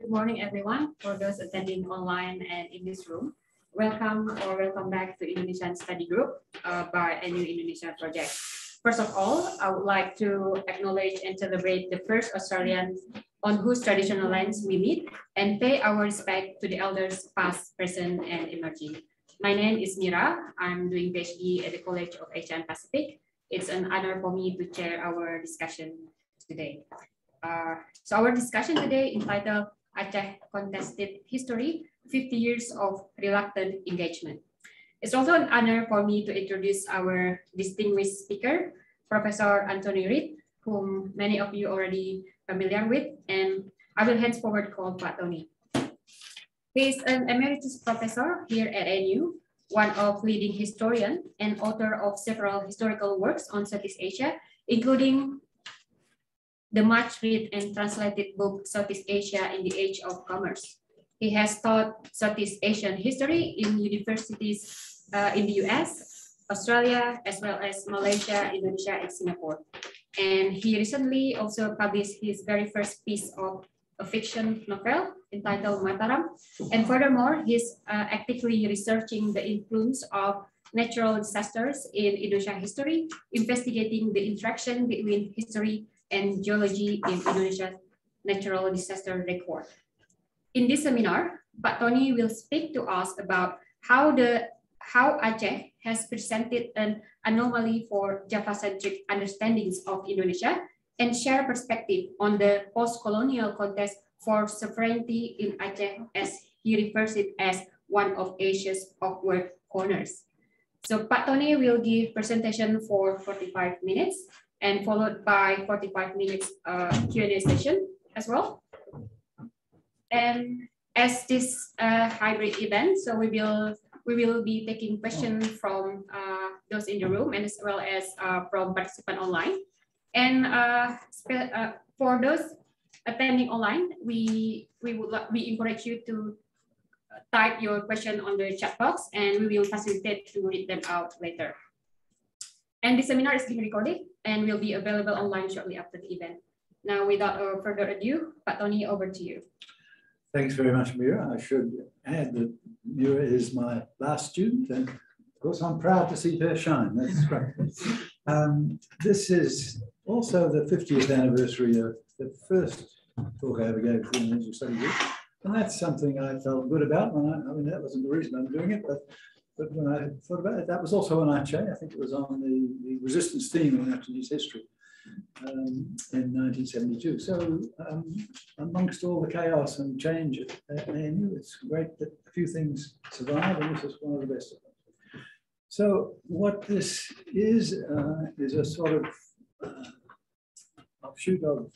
Good morning, everyone. For those attending online and in this room, welcome back to Indonesian Study Group by a new Indonesia project. First of all, I would like to acknowledge and celebrate the first Australians on whose traditional lands we meet and pay our respect to the elders past, present, and emerging. My name is Mira. I'm doing PhD at the College of Asia and Pacific. It's an honor for me to chair our discussion today. So our discussion today entitled Aceh Contested History, 50 Years of Reluctant Engagement. It's also an honor for me to introduce our distinguished speaker, Professor Reid, whom many of you already familiar with, and I will henceforward call Pak Tony. He is an emeritus professor here at ANU, one of leading historian and author of several historical works on Southeast Asia, including the much read and translated book Southeast Asia in the Age of Commerce. He has taught Southeast Asian history in universities in the US, Australia, as well as Malaysia, Indonesia, and Singapore. And he recently also published his very first piece of a fiction novel entitled Mataram. And furthermore, he's actively researching the influence of natural disasters in Indonesian history, investigating the interaction between history and geology in Indonesia's natural disaster record. In this seminar, Pak Tony will speak to us about how Aceh has presented an anomaly for Java-centric understandings of Indonesia and share perspective on the post-colonial contest for sovereignty in Aceh, as he refers it as one of Asia's awkward corners. So Pak Tony will give presentation for 45 minutes and followed by 45 minutes Q&A session as well. And as this hybrid event, so we will be taking questions from those in the room and as well as from participants online. And for those attending online, we encourage you to type your question on the chat box, and we will facilitate to read them out later. And the seminar is being recorded and will be available online shortly after the event. Now, without further ado, Pak Tony, over to you. Thanks very much, Mira. I should add that Mira is my last student, and of course I'm proud to see her shine. That's great. This is also the 50th anniversary of the first talk I ever gave for the Indonesian Study Group, and that's something I felt good about. I mean, that wasn't the reason I'm doing it, but when I thought about it, that was also on Aceh. I think it was on the resistance theme in Aceh's history in 1972. So amongst all the chaos and change at ANU, it's great that a few things survive, and this is one of the best of them. So what this is a sort of offshoot of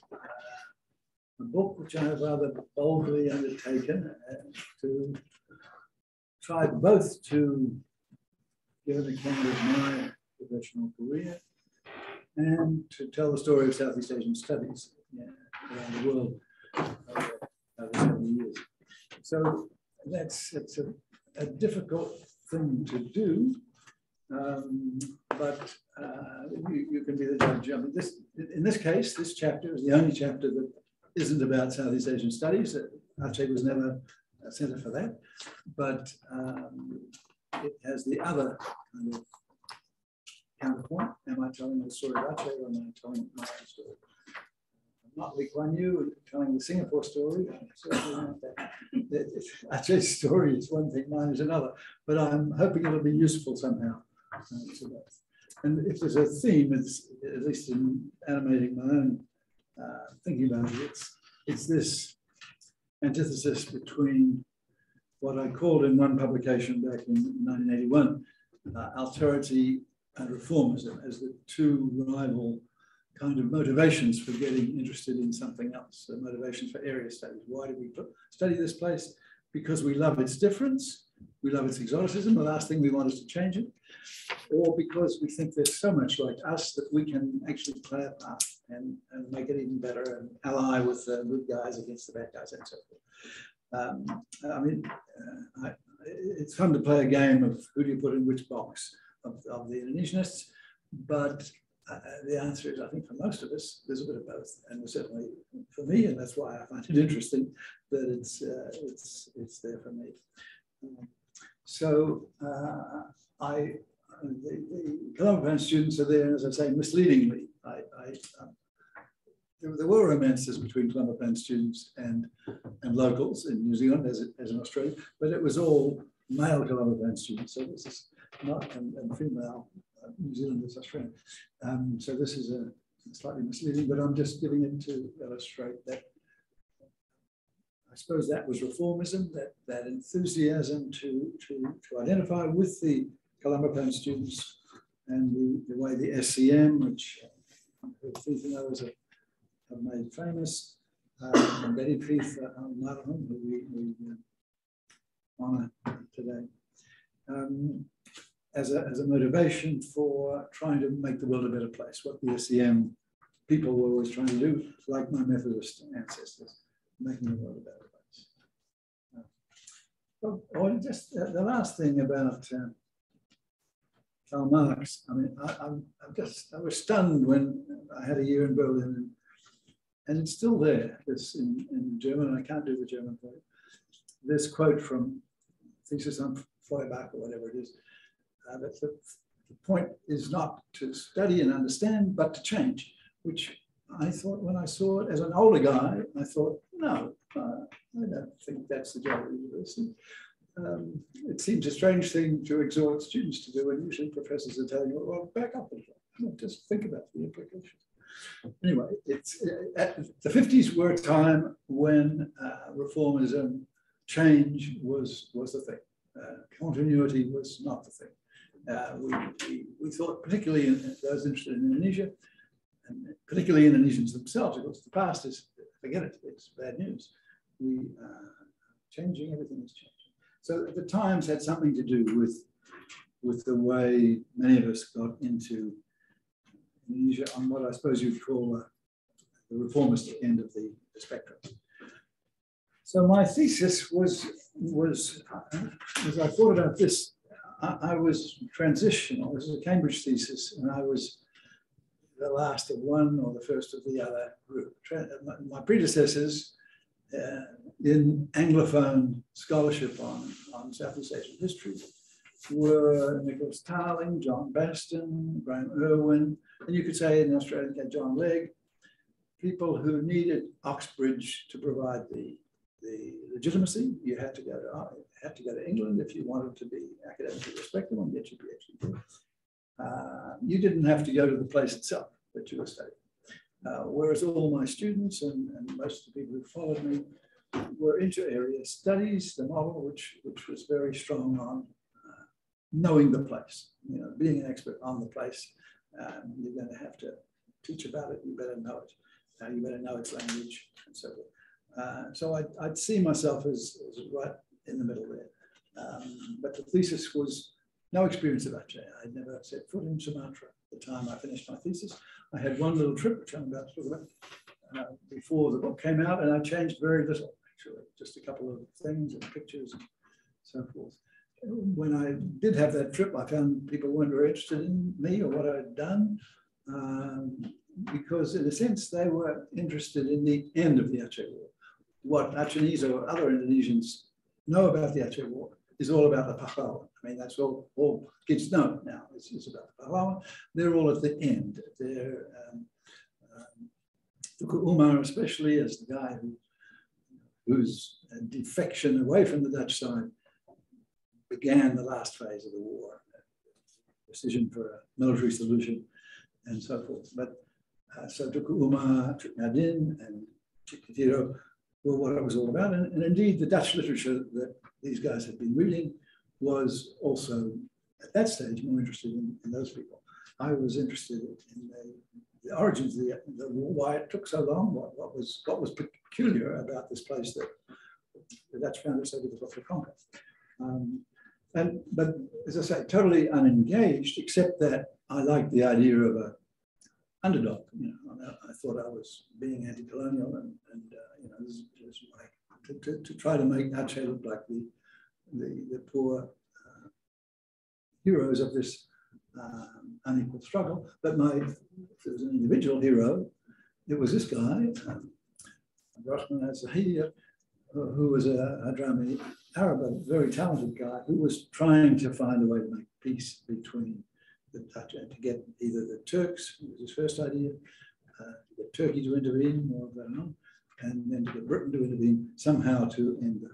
a book which I have rather boldly undertaken to try both to give an account of my professional career and to tell the story of Southeast Asian studies around the world over 70 years. So it's a difficult thing to do, but you can be the judge. I mean, in this case, this chapter is the only chapter that isn't about Southeast Asian studies. Aceh was never a center for that, but it has the other kind of counterpoint. Am I telling the story of Aceh, or am I telling my own story? I'm not Lee Kuan Yew telling the Singapore story. I'm certainly not that. Aceh's story is one thing, mine is another, but I'm hoping it'll be useful somehow. And if there's a theme, it's at least in animating my own thinking about it, it's this antithesis between what I called in one publication back in 1981, alterity and reformism as the two rival kind of motivations for getting interested in something else, the motivations for area studies. Why do we study this place? Because we love its difference, we love its exoticism, the last thing we want is to change it, or because we think there's so much like us that we can actually play a part and make it even better and ally with the good guys against the bad guys and so forth. I mean, it's fun to play a game of who do you put in which box of the Indonesianists, but the answer is, I think for most of us, there's a bit of both, and certainly for me, and that's why I find it interesting that it's there for me. So the Colombo students are there, as I say, misleadingly. There were romances between Colombo students and locals in New Zealand, as in Australia, but it was all male Colombo students. So this is not and female New Zealanders, Australian. So this is a slightly misleading, but I'm just giving it to illustrate that. I suppose that was reformism, that enthusiasm to identify with the Colombo students, and the way the SCM, which Keith and others have made famous, and Betty Keith, who we honour today, as a motivation for trying to make the world a better place, what the SCM people were always trying to do, like my Methodist ancestors, making the world a better place. Well, just the last thing about Karl Marx. I mean, I was stunned when I had a year in Berlin, and it's still there. It's in German. I can't do the German quote. This quote from thesis on Feuerbach or whatever it is. That the point is not to study and understand, but to change. Which I thought, when I saw it as an older guy, I thought, no, I don't think that's the job of the university. It seems a strange thing to exhort students to do, and usually professors are telling you, well, back up a little, just think about the implications. Anyway, the 50s were a time when reformism, change was the thing. Continuity was not the thing. We thought, particularly in those interested in Indonesia, and particularly Indonesians themselves, because the past is, forget it, it's bad news. Changing, everything is changing. So the times had something to do with the way many of us got into Indonesia on what I suppose you'd call the reformist end of the spectrum. So my thesis was as I thought about this, I was transitional. This is a Cambridge thesis, and I was the last of one or the first of the other group. My predecessors in Anglophone scholarship on Southeast Asian history were Nicholas Tarling, John Baston, Graham Irwin, and you could say in Australia, John Legge, people who needed Oxbridge to provide the legitimacy. You had to go to England if you wanted to be academically respectable and get your PhD. You didn't have to go to the place itself that you were studying. Whereas all my students and most of the people who followed me were inter-area studies, the model which was very strong on knowing the place, being an expert on the place. You're going to have to teach about it, you better know it. You better know its language and so forth. So I'd see myself as right in the middle there. But the thesis was no experience of Aceh. I'd never set foot in Sumatra at the time I finished my thesis. I had one little trip, which I'm about to talk about, before the book came out, and I changed very little, actually, just a couple of things and pictures and so forth. When I did have that trip, I found people weren't very interested in me or what I'd done, because in a sense, they were interested in the end of the Aceh War. What Acehnese or other Indonesians know about the Aceh War is all about the pahlawan. I mean, that's all kids know now. It's about the pahlawan. They're all at the end. They're Tuku Umar, especially, as the guy whose defection away from the Dutch side began the last phase of the war, decision for a military solution, and so forth. But so Tuku Umar, Nadin, and Chikatilo were what it was all about. And indeed, the Dutch literature that these guys had been reading was also, at that stage, more interested in those people. I was interested in the origins of the war, why it took so long, what was peculiar about this place that the Dutch found it so difficult to conquer. But as I say, totally unengaged, except that I liked the idea of an underdog. I thought I was being anti-colonial, and this is like to try to make Aceh look like the poor heroes of this unequal struggle. But if there was an individual hero, it was this guy, Rahman al-Zahir, who was a Hadrami Arab, a very talented guy, who was trying to find a way to make peace between the Dutch and to get either the Turks, it was his first idea, to get Turkey to intervene, more of that on, and then to get Britain to intervene somehow to end the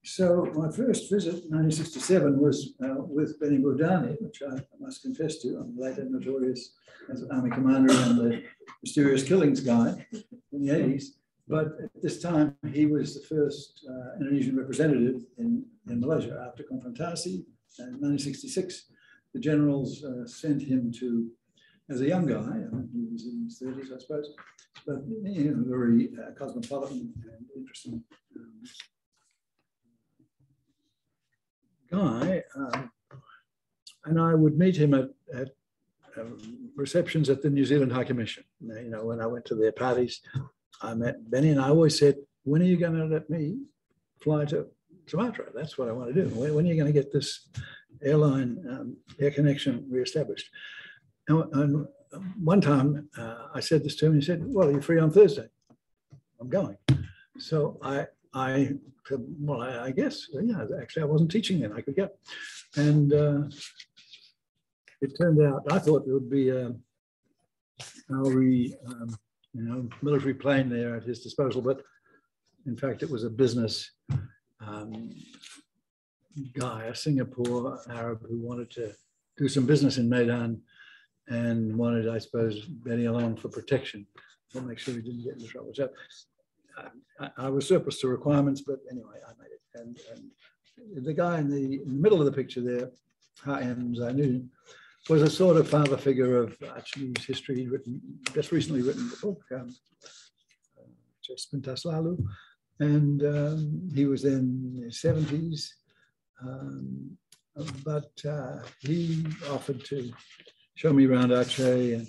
so my first visit in 1967 was with Benny Boudani, which I must confess to. I'm later notorious as an army commander and the mysterious killings guy in the 80s. But at this time, he was the first Indonesian representative in Malaysia after Konfrontasi. In 1966, the generals sent him to, as a young guy, he was in his 30s, I suppose, but very cosmopolitan and interesting guy, and I would meet him at receptions at the New Zealand High Commission. When I went to their parties, I met Benny, and I always said, when are you going to let me fly to Sumatra? That's what I want to do. When are you going to get this airline air connection reestablished? And one time I said this to him, and he said, well, you're free on Thursday. I'm going. So I said, well, I guess, yeah, actually I wasn't teaching then, I could go. And it turned out, I thought there would be a military plane there at his disposal, but in fact it was a business guy, a Singapore Arab who wanted to do some business in Medan and wanted, I suppose, Benny along for protection to make sure he didn't get into trouble. So I was surplus to requirements, but anyway, I made it. And the guy in the middle of the picture there, H.M. Zainu, was a sort of father figure of actually history. He'd just recently written the book, Sepintas Lalu, and he was in his 70s, but he offered to show me around Aceh and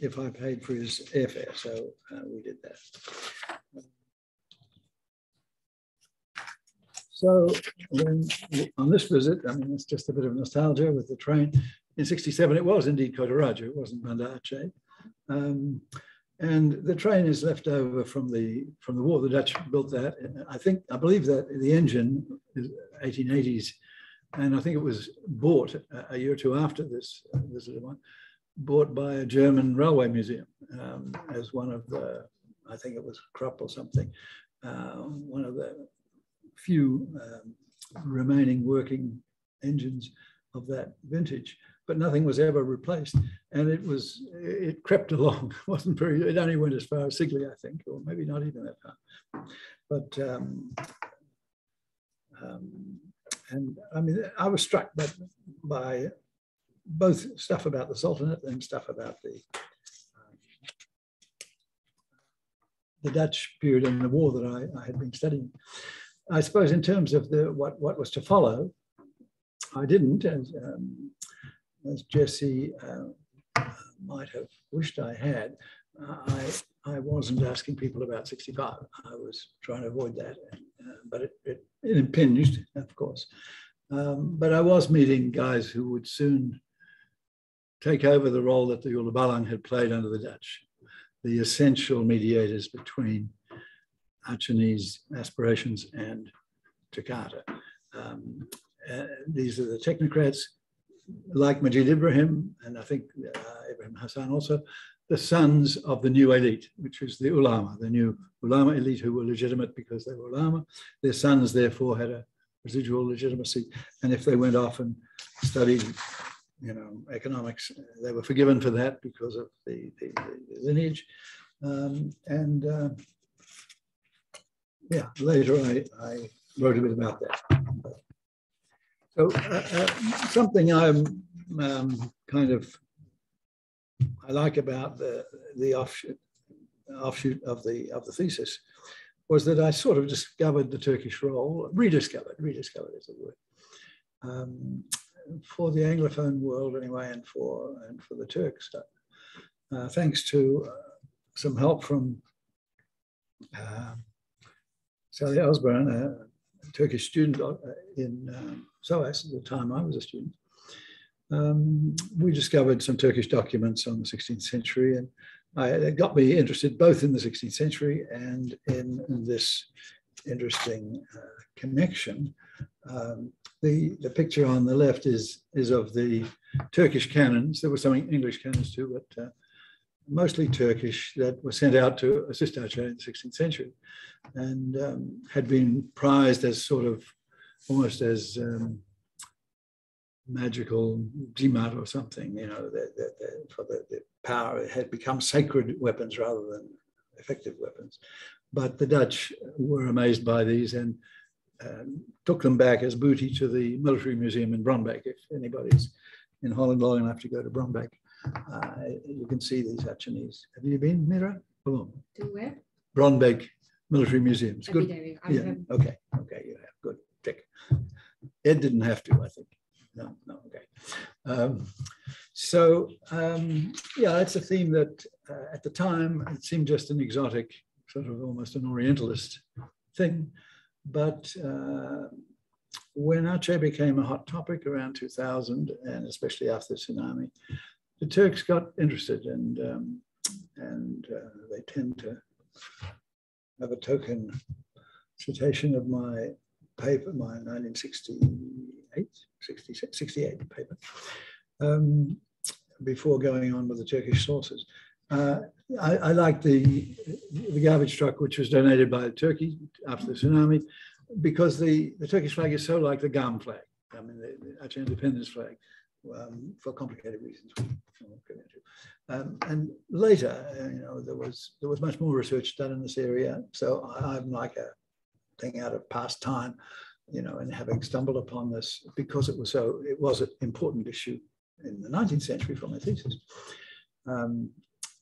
if I paid for his airfare, so we did that. So then on this visit, I mean, it's just a bit of nostalgia with the train. In 67, it was indeed Kotaraju, it wasn't Banda Aceh. And the train is left over from the war. The Dutch built that. I believe that the engine is 1880s, and I think it was bought a year or two after this visitor one, bought by a German railway museum as one of the, I think it was Krupp or something, one of the few remaining working engines of that vintage, but nothing was ever replaced. And it crept along. It only went as far as Sigley, I think, or maybe not even that far. But, and I mean, I was struck by both stuff about the Sultanate and stuff about the Dutch period and the war that I had been studying. I suppose in terms of what was to follow, I didn't, as Jesse might have wished I had. I wasn't asking people about 65. I was trying to avoid that, but it impinged, of course. But I was meeting guys who would soon take over the role that the Ulubalang had played under the Dutch, the essential mediators between Achenese aspirations and Jakarta. These are the technocrats, like Majid Ibrahim, and I think Ibrahim Hassan also, the sons of the new elite, which was the ulama, the new ulama elite who were legitimate because they were ulama. Their sons, therefore, had a residual legitimacy. And if they went off and studied, economics, they were forgiven for that because of the lineage. Yeah, later I wrote a bit about that. So something I'm I like about the offshoot of the thesis was that I sort of discovered the Turkish role, rediscovered is the word, for the Anglophone world anyway, and for the Turks, thanks to some help from Sally Osborne, a Turkish student in SOAS at the time I was a student, we discovered some Turkish documents on the 16th century, and it got me interested both in the 16th century and in this interesting connection. The picture on the left is of the Turkish cannons. There were some English cannons too, but mostly Turkish, that were sent out to assist Aceh in the 16th century, and had been prized as sort of almost as magical jimat or something, you know, for the power. It had become sacred weapons rather than effective weapons. But the Dutch were amazed by these and took them back as booty to the military museum in Brombeek. If anybody's in Holland long enough to go to Brombeek, you can see these Achenese. Have you been, Mira? To where? Brombeek Military Museum. It's good. Yeah. Okay, you have. Good. Check. Ed didn't have to, I think. No, okay. Yeah, it's a theme that at the time it seemed just an exotic, sort of almost an Orientalist thing. But when Aceh became a hot topic around 2000, and especially after the tsunami, the Turks got interested, and they tend to have a token citation of my paper, my 1968 paper, before going on with the Turkish sources. I like the garbage truck which was donated by Turkey after the tsunami, because the Turkish flag is so like the Gam flag, I mean the Aceh independence flag, for complicated reasons. And later, you know, there was much more research done in this area. So I'm like a thing out of past time, you know, and having stumbled upon this because it was an important issue in the 19th century for my thesis.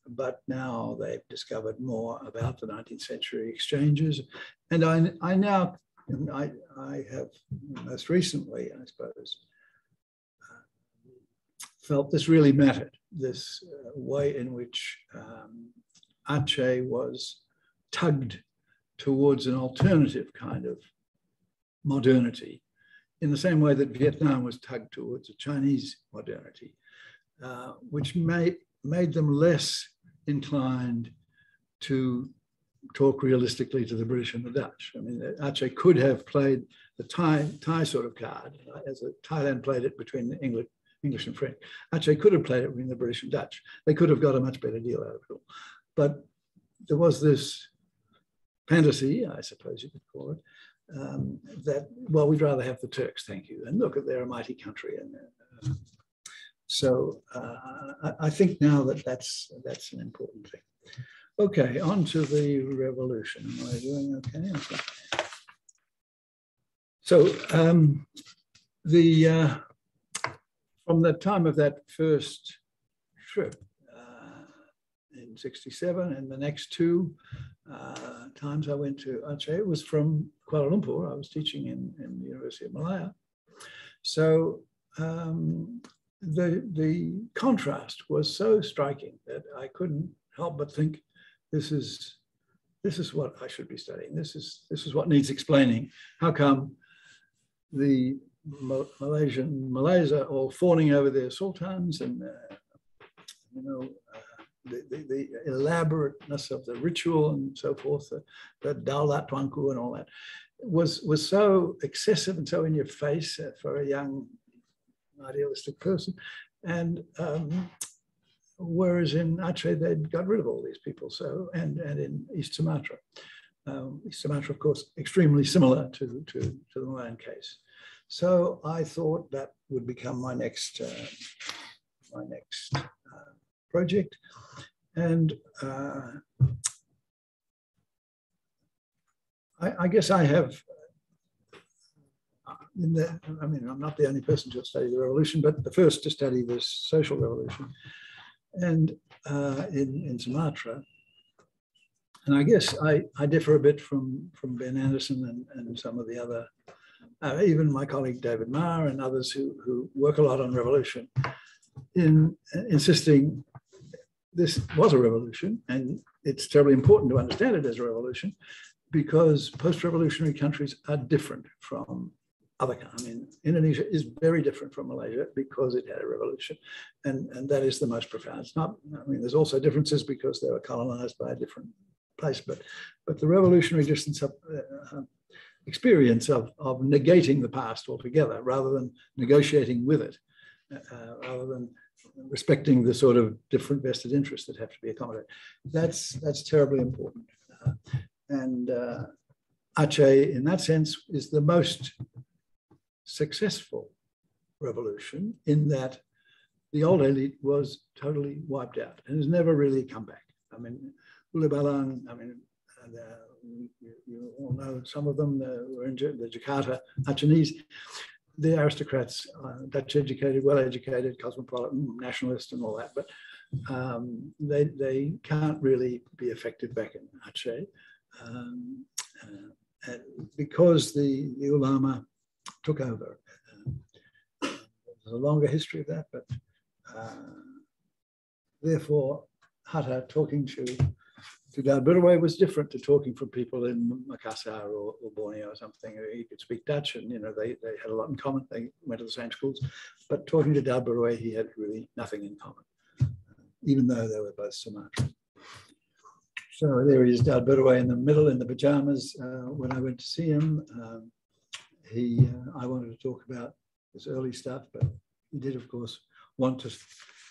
But now they've discovered more about the 19th century exchanges. And I have most recently, I suppose, felt this really mattered, this way in which Aceh was tugged towards an alternative kind of modernity, in the same way that Vietnam was tugged towards a Chinese modernity, which made them less inclined to talk realistically to the British and the Dutch. I mean, Aceh could have played the Thai sort of card, as Thailand played it between the English and French. Aceh could have played it between the British and Dutch. They could have got a much better deal out of it all. But there was this fantasy, I suppose you could call it, that, well, we'd rather have the Turks, thank you. And look, they're a mighty country. And so I think now that's an important thing. Okay, on to the revolution. Am I doing okay? So from the time of that first trip in '67 and the next two times I went to Aceh, it was from Kuala Lumpur. I was teaching in the University of Malaya. So the contrast was so striking that I couldn't help but think, this is what I should be studying. This is what needs explaining. How come the Malaysia all fawning over their sultans, and the elaborateness of the ritual and so forth, the Daulat Tuanku and all that was so excessive and so in your face for a young idealistic person. And whereas in Aceh, they'd got rid of all these people. So, and in East Sumatra. East Sumatra, of course, extremely similar to the Malayan case. So I thought that would become my next project. And I guess I have, I'm not the only person to study the revolution, but the first to study this social revolution. And in Sumatra. And I guess I differ a bit from Ben Anderson and some of the other, even my colleague David Marr and others who work a lot on revolution, in insisting this was a revolution, and it's terribly important to understand it as a revolution, because post-revolutionary countries are different from other kind. I mean, Indonesia is very different from Malaysia because it had a revolution, and that is the most profound. It's not, I mean, there's also differences because they were colonized by a different place, but the revolutionary distance experience of negating the past altogether rather than negotiating with it, rather than respecting the sort of different vested interests that have to be accommodated. That's terribly important. Aceh, in that sense, is the most successful revolution in that the old elite was totally wiped out and has never really come back. I mean, Ulu Balang, I mean, you all know some of them were in the Jakarta Acehnese. The aristocrats, Dutch educated, well educated, cosmopolitan, nationalist and all that, but they can't really be effective back in Aceh. Because the ulama took over. There's a longer history of that, but therefore Hatta talking to Dad Budaway was different to talking from people in Makassar or Borneo or something. He could speak Dutch and, you know, they had a lot in common. They went to the same schools, but talking to Dad Budaway, he had really nothing in common, even though they were both Sumatran. So there he is, Dad Budaway in the middle in the pajamas. When I went to see him, I wanted to talk about this early stuff, but he did, of course, want to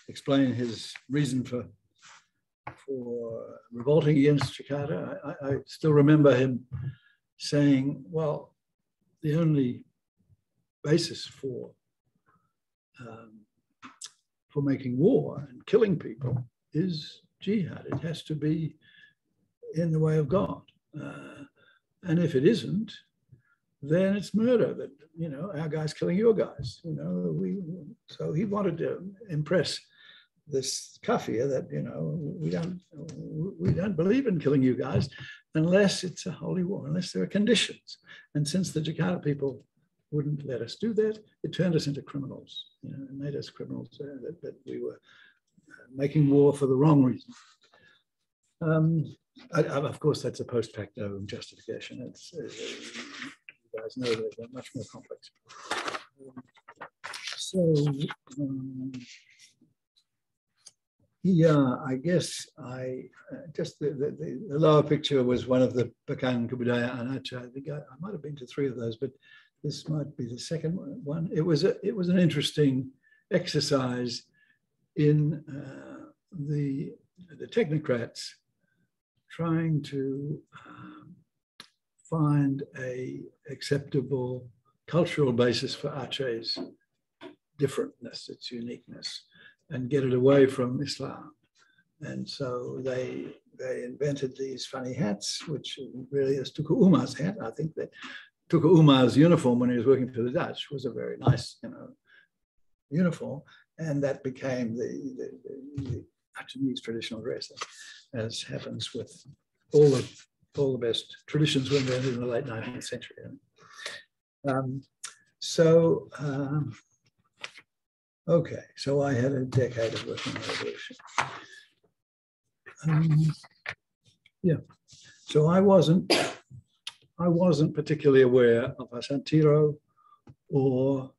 explain his reason for revolting against Jakarta. I still remember him saying, well, the only basis for making war and killing people is jihad. It has to be in the way of God. And if it isn't, then it's murder. That, you know, our guy's killing your guys. You know, so he wanted to impress this kafir that, you know, we don't believe in killing you guys unless it's a holy war, unless there are conditions. And since the Jakarta people wouldn't let us do that, it turned us into criminals. You know, it made us criminals that we were making war for the wrong reason. Of course, that's a post facto justification. You guys know that they're much more complex. Yeah, I guess just the lower picture was one of the Pekan Kebudayaan Aceh. I think I might have been to 3 of those, but this might be the second one. It was an interesting exercise in the technocrats trying to find a acceptable cultural basis for Aceh's differentness, its uniqueness, and get it away from Islam. And so they invented these funny hats, which really is Tuku Umar's hat. I think that Tuku Umar's uniform when he was working for the Dutch was a very nice, you know, uniform, and that became the Acehnese traditional dress, as happens with all the best traditions were invented in the late 19th century. Okay, so I had a decade of working on revolution. Yeah, so I wasn't particularly aware of Hasan Tiro or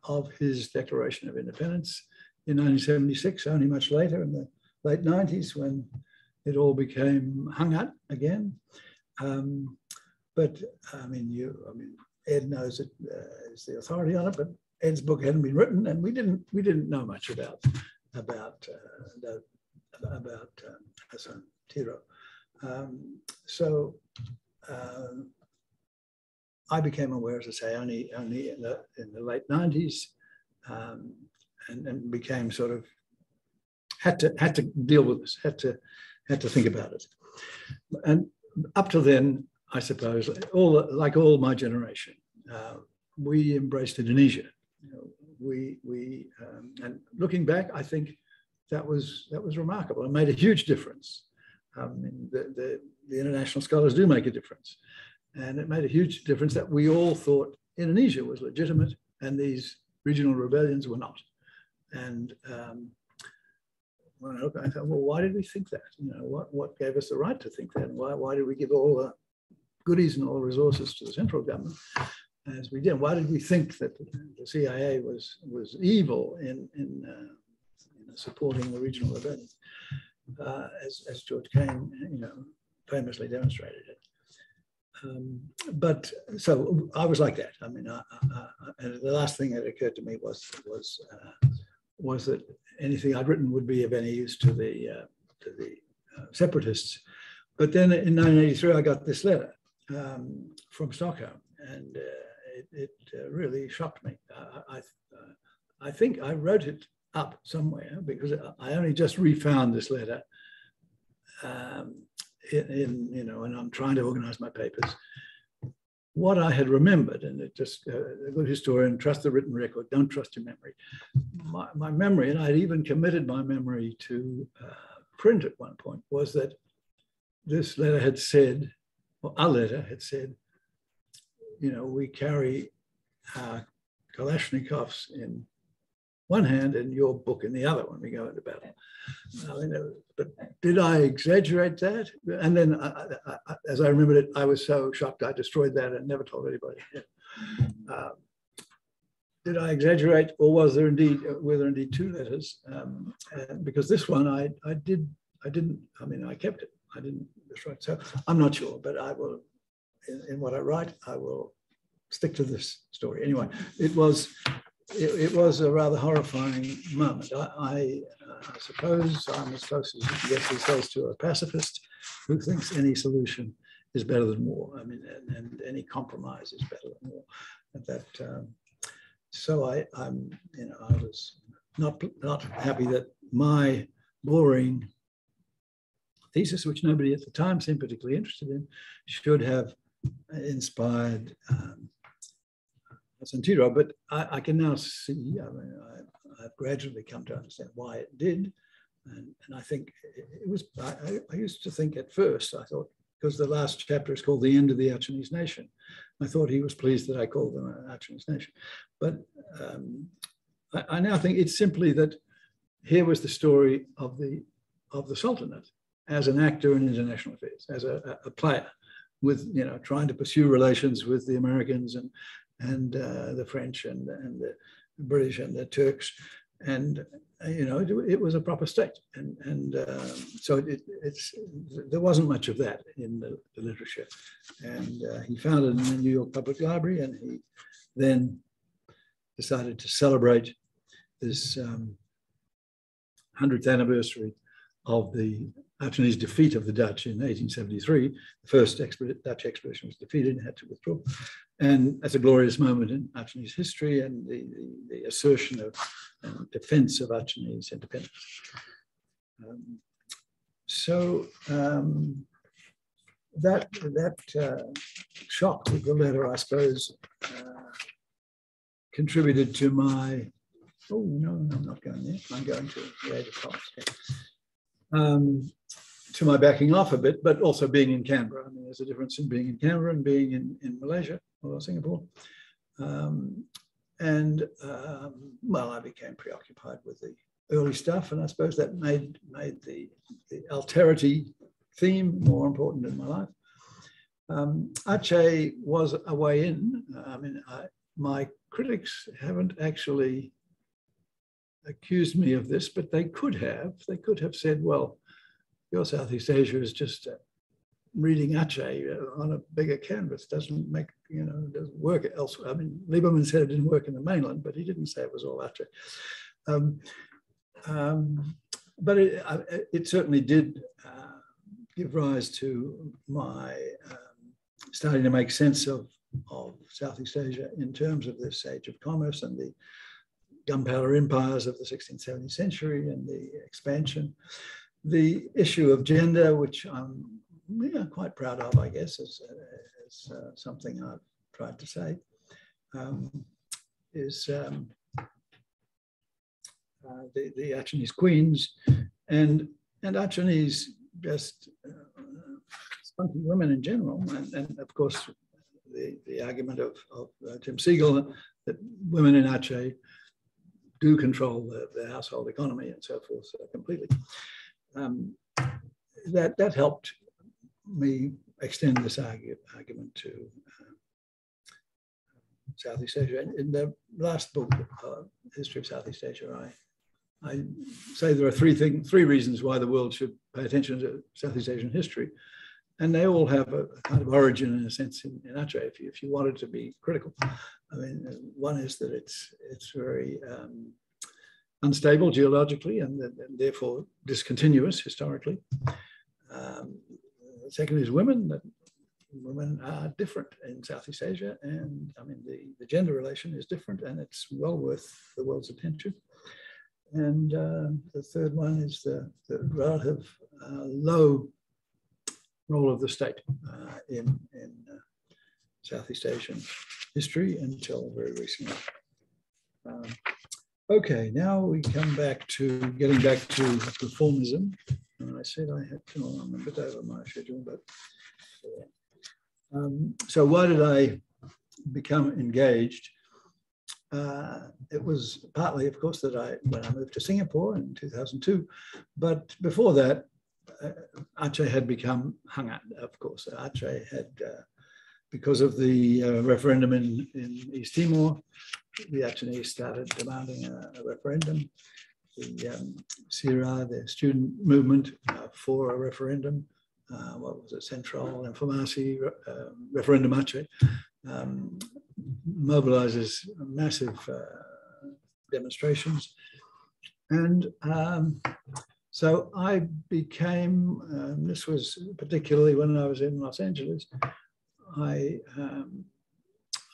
of his Declaration of Independence in 1976, only much later in the late 90s when it all became hangat again. But I mean, Ed knows it is the authority on it, but Ed's book hadn't been written, and we didn't know much about Hasan Tiro. I became aware, as I say, only in the late 90s, and became sort of had to deal with this, had to think about it. And up to then, I suppose, like all my generation, we embraced Indonesia. You know, and looking back, I think that was remarkable. It made a huge difference. The international scholars do make a difference, and it made a huge difference that we all thought Indonesia was legitimate and these regional rebellions were not. And when I look, I thought, well, why did we think that? You know, what gave us the right to think that? And why did we give all the goodies and all the resources to the central government? as we did? Why did we think that the CIA was evil in supporting the regional rebellions, as George Kane, famously demonstrated it? But so I was like that. I mean, and the last thing that occurred to me was that anything I'd written would be of any use to the separatists. But then in 1983, I got this letter from Stockholm, and it really shocked me. I think I wrote it up somewhere because I only just refound this letter. And I'm trying to organize my papers. What I had remembered, and it just a good historian, trust the written record, don't trust your memory. My memory, and I'd even committed my memory to print at one point, was that this letter had said, or a letter had said, we carry our Kalashnikovs in one hand and your book in the other when we go into battle. But did I exaggerate that? And then, as I remembered it, I was so shocked I destroyed that and never told anybody. Did I exaggerate, or were there indeed two letters? Because this one I kept it. I didn't destroy it. So I'm not sure, but I will, in what I write, I will stick to this story. Anyway, it was a rather horrifying moment. I suppose I'm as close as you can get these days to a pacifist who thinks any solution is better than war. I mean, and any compromise is better than war. So I was not happy that my boring thesis, which nobody at the time seemed particularly interested in, should have inspired Santiro, but I can now see, I've gradually come to understand why it did. And I think it was, I used to think at first, I thought, because the last chapter is called The End of the Achenese Nation, I thought he was pleased that I called them an Achenese nation. But I now think it's simply that here was the story of the Sultanate as an actor in international affairs, as a player with, trying to pursue relations with the Americans and the French and the British and the Turks, and it was a proper state, and so there wasn't much of that in the literature. And he found it in the New York Public Library, and he then decided to celebrate this 100th anniversary of the Achenese defeat of the Dutch in 1873. The first Dutch expedition was defeated and had to withdraw. And that's a glorious moment in Achenese history and the assertion of and defense of Achenese independence. That shock with the letter, I suppose, contributed to my, oh no, I'm not going there. I'm going to the Age of Commerce. To my backing off a bit, but also being in Canberra. I mean, there's a difference in being in Canberra and being in Malaysia or Singapore. Well, I became preoccupied with the early stuff, and I suppose that made the alterity theme more important in my life. Aceh was a way in. I mean, my critics haven't actually accused me of this, but they could have. They could have said, well, your Southeast Asia is just reading Aceh on a bigger canvas. Doesn't work elsewhere. I mean, Lieberman said it didn't work in the mainland, but he didn't say it was all Aceh. But it certainly did give rise to my starting to make sense of Southeast Asia in terms of this age of commerce and the gunpowder empires of the 16th, 17th century and the expansion. The issue of gender, which I'm quite proud of, I guess, is something I've tried to say, is the Achenese queens and Achenese just spunky women in general, and of course the argument of Tim Siegel that women in Aceh do control the household economy and so forth completely. That helped me extend this argument to Southeast Asia. In the last book, History of Southeast Asia, I say there are three reasons why the world should pay attention to Southeast Asian history. And they all have a kind of origin, in a sense, in Aceh, if you wanted to be critical. I mean, one is that it's very unstable geologically and therefore discontinuous historically. The second is women. That women are different in Southeast Asia, and I mean the gender relation is different, and it's well worth the world's attention. And the third one is the relative low role of the state in Southeast Asian history until very recently. Okay, now we come back to getting back to reformism. And I said I had to, I'm a bit over my schedule, but so why did I become engaged? It was partly, of course, that when I moved to Singapore in 2002, but before that, Aceh had become hung out, of course. Aceh had, because of the referendum in East Timor, the Achenese started demanding a referendum. The SIRA, the student movement for a referendum, what was it, Central Informasi Referendum Aceh, mobilizes massive demonstrations. And so I became, this was particularly when I was in Los Angeles, I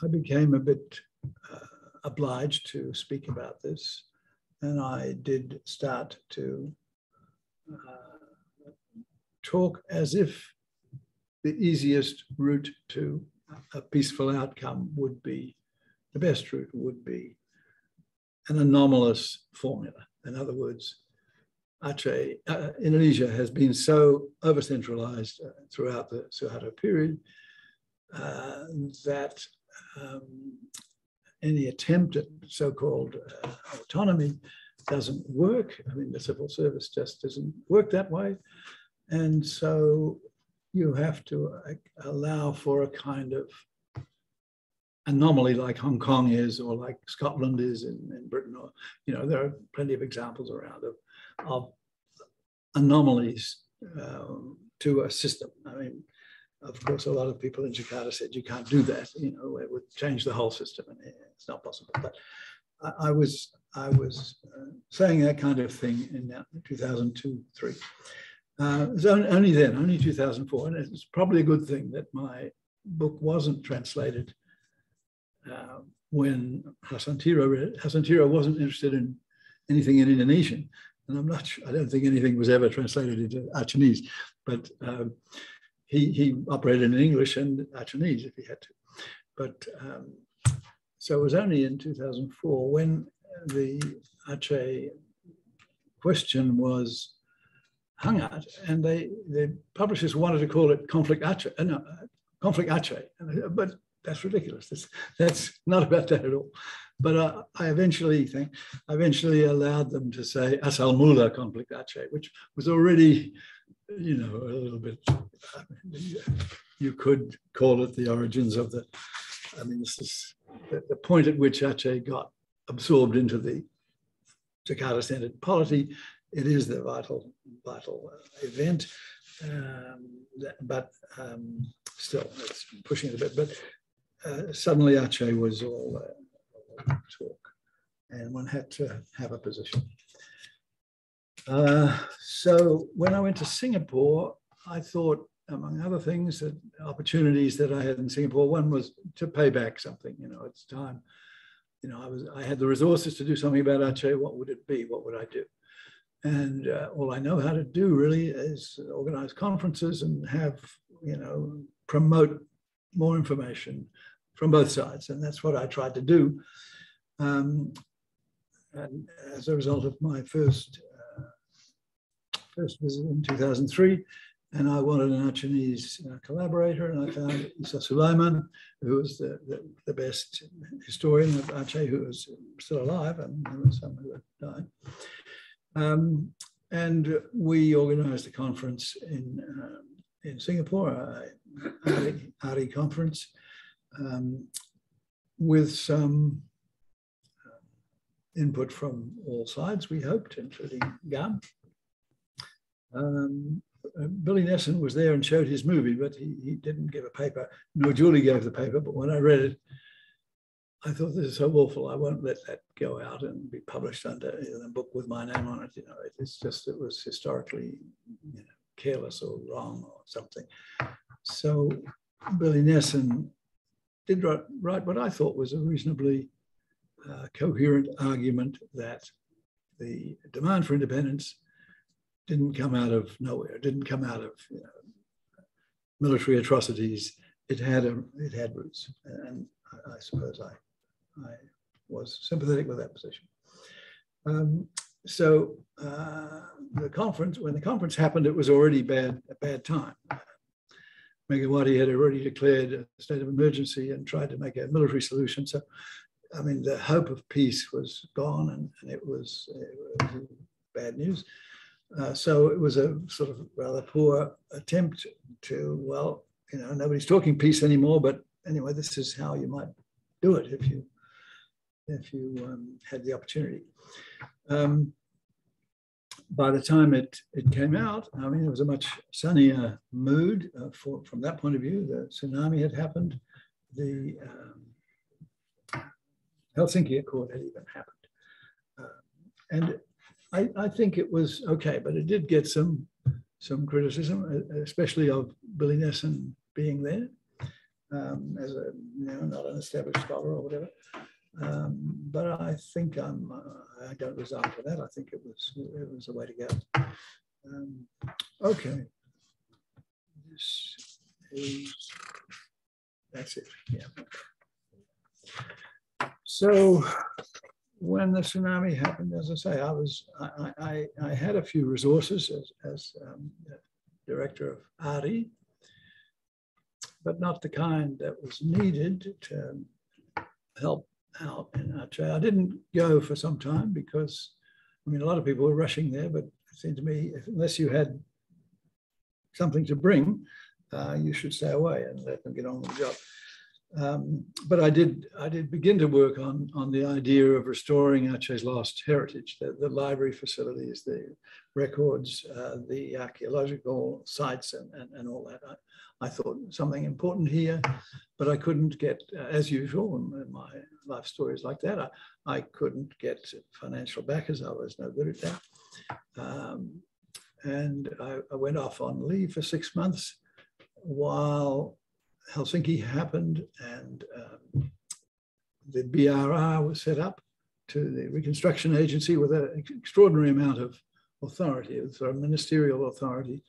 became a bit obliged to speak about this. And I did start to talk as if the easiest route to a peaceful outcome would be, the best route would be an anomalous formula. In other words, Aceh, Indonesia has been so over-centralized throughout the Suharto period that any attempt at so-called autonomy doesn't work. I mean, the civil service just doesn't work that way. And so you have to allow for a kind of anomaly like Hong Kong is, or like Scotland is in Britain, or, you know, there are plenty of examples around of anomalies to a system. I mean, of course, a lot of people in Jakarta said you can't do that. You know, it would change the whole system, and it's not possible. But I was saying that kind of thing in 2002-3. It was only then, only 2004, and it's probably a good thing that my book wasn't translated when Hassan Tiro read it. Hassan Tiro wasn't interested in anything in Indonesian, and I'm not sure, I don't think anything was ever translated into Achenese, but he operated in English and Achenese if he had to. But so it was only in 2004 when the Aceh question was hung out, and the publishers wanted to call it Conflict Aceh, Conflict Aceh, but that's ridiculous. That's not about that at all. But I eventually allowed them to say Asal Mula Conflict Aceh, which was already, you know, a little bit, you could call it the origins of the, I mean, this is the point at which Aceh got absorbed into the Jakarta-centered polity. It is the vital event, but still, it's pushing it a bit. But suddenly Aceh was all talk, and one had to have a position. So when I went to Singapore, I thought, among other things, that opportunities that I had in Singapore, one was to pay back something. You know, it's time. You know, I had the resources to do something about Aceh. What would it be? What would I do? And all I know how to do really is organize conferences and have, you know, promote more information from both sides. And that's what I tried to do. And as a result of my first visit in 2003, and I wanted an Achenese collaborator, and I found Isa Sulaiman, who was the best historian of Aceh, who was still alive, and there were some who had died. And we organized a conference in Singapore, a ARI conference, with some input from all sides, we hoped, including GAM. Billy Nesson was there and showed his movie, but he didn't give a paper, nor Julie gave the paper. But when I read it, I thought, this is so awful. I won't let that go out and be published under a book with my name on it. You know, it's just, it was historically, you know, careless or wrong or something. So Billy Nesson did write what I thought was a reasonably coherent argument that the demand for independence didn't come out of nowhere. It didn't come out of, you know, military atrocities. It had roots, and I suppose I was sympathetic with that position. So the conference, when the conference happened, it was already a bad time. Megawati had already declared a state of emergency and tried to make a military solution. So, I mean, the hope of peace was gone, and it was bad news. So it was a sort of rather poor attempt to, well, you know, nobody's talking peace anymore, but anyway, this is how you might do it if you had the opportunity. By the time it came out, I mean, it was a much sunnier mood from that point of view. The tsunami had happened. The Helsinki Accord had even happened. And I think it was okay, but it did get some criticism, especially of Billy Nesson being there as a, you know, not an established scholar or whatever. But I think I don't resign for that. I think it was the way to go. Okay, that's it. Yeah. So when the tsunami happened, as I say, I had a few resources as director of ARI, but not the kind that was needed to help out in Aceh. I didn't go for some time because, I mean, a lot of people were rushing there, but it seemed to me, unless you had something to bring, you should stay away and let them get on with the job. But I did begin to work on the idea of restoring Aceh's lost heritage, the library facilities, the records, the archaeological sites, and all that. I thought something important here, but I couldn't get, as usual, in my life stories like that, I couldn't get financial backers. I was no good at that. And I went off on leave for 6 months while Helsinki happened, and the BRR was set up to the Reconstruction Agency with an extraordinary amount of authority, sort of ministerial authority.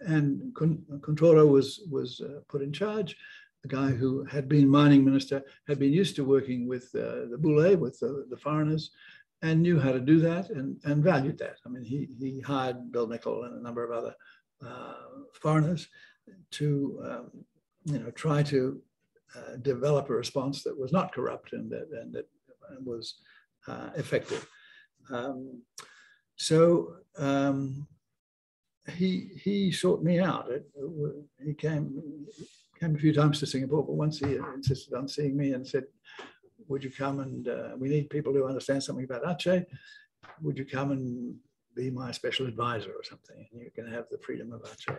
And Kuntoro was put in charge. The guy who had been mining minister had been used to working with the Bule, with the foreigners, and knew how to do that and valued that. I mean, he hired Bill Nicol and a number of other foreigners to you know, try to develop a response that was not corrupt and that was effective. So he sought me out. He came a few times to Singapore, but once he insisted on seeing me and said, would you come and we need people who understand something about Aceh. Would you come and be my special advisor or something? And you can have the freedom of Aceh.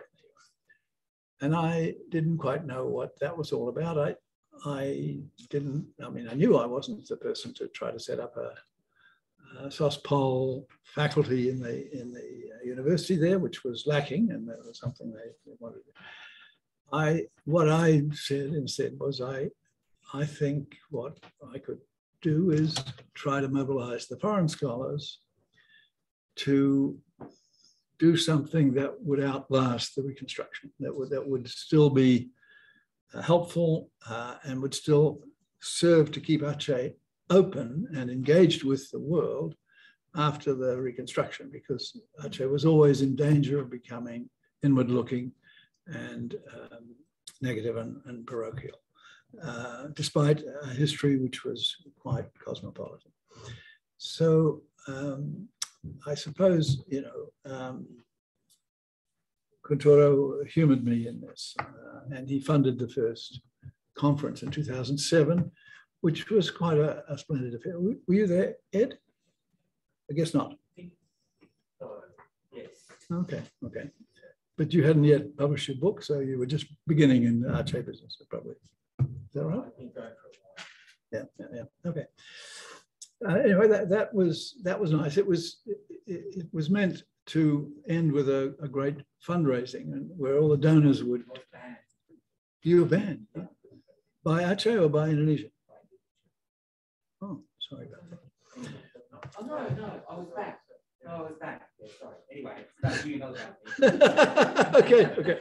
And I didn't quite know what that was all about. I mean, I knew I wasn't the person to try to set up a SOSPOL faculty in the university there, which was lacking, and that was something they wanted. What I said instead was I think what I could do is try to mobilize the foreign scholars to do something that would outlast the Reconstruction, that would still be helpful and would still serve to keep Aceh open and engaged with the world after the Reconstruction, because Aceh was always in danger of becoming inward-looking and negative and parochial, despite a history which was quite cosmopolitan. So I suppose, you know, Kuntoro humored me in this, and he funded the first conference in 2007, which was quite a splendid affair. Were you there, Ed? I guess not. Yes. Okay, okay. But you hadn't yet published your book, so you were just beginning in the Aceh business, probably. Is that right? I've been going for a while. Yeah. Okay. Anyway, that was nice. It was meant to end with a great fundraising, and where all the donors would. You were banned by Aceh or by Indonesia? Oh, sorry about that. Oh no, I was back. No, I was back. Yeah, sorry. Anyway, that's you know about Okay.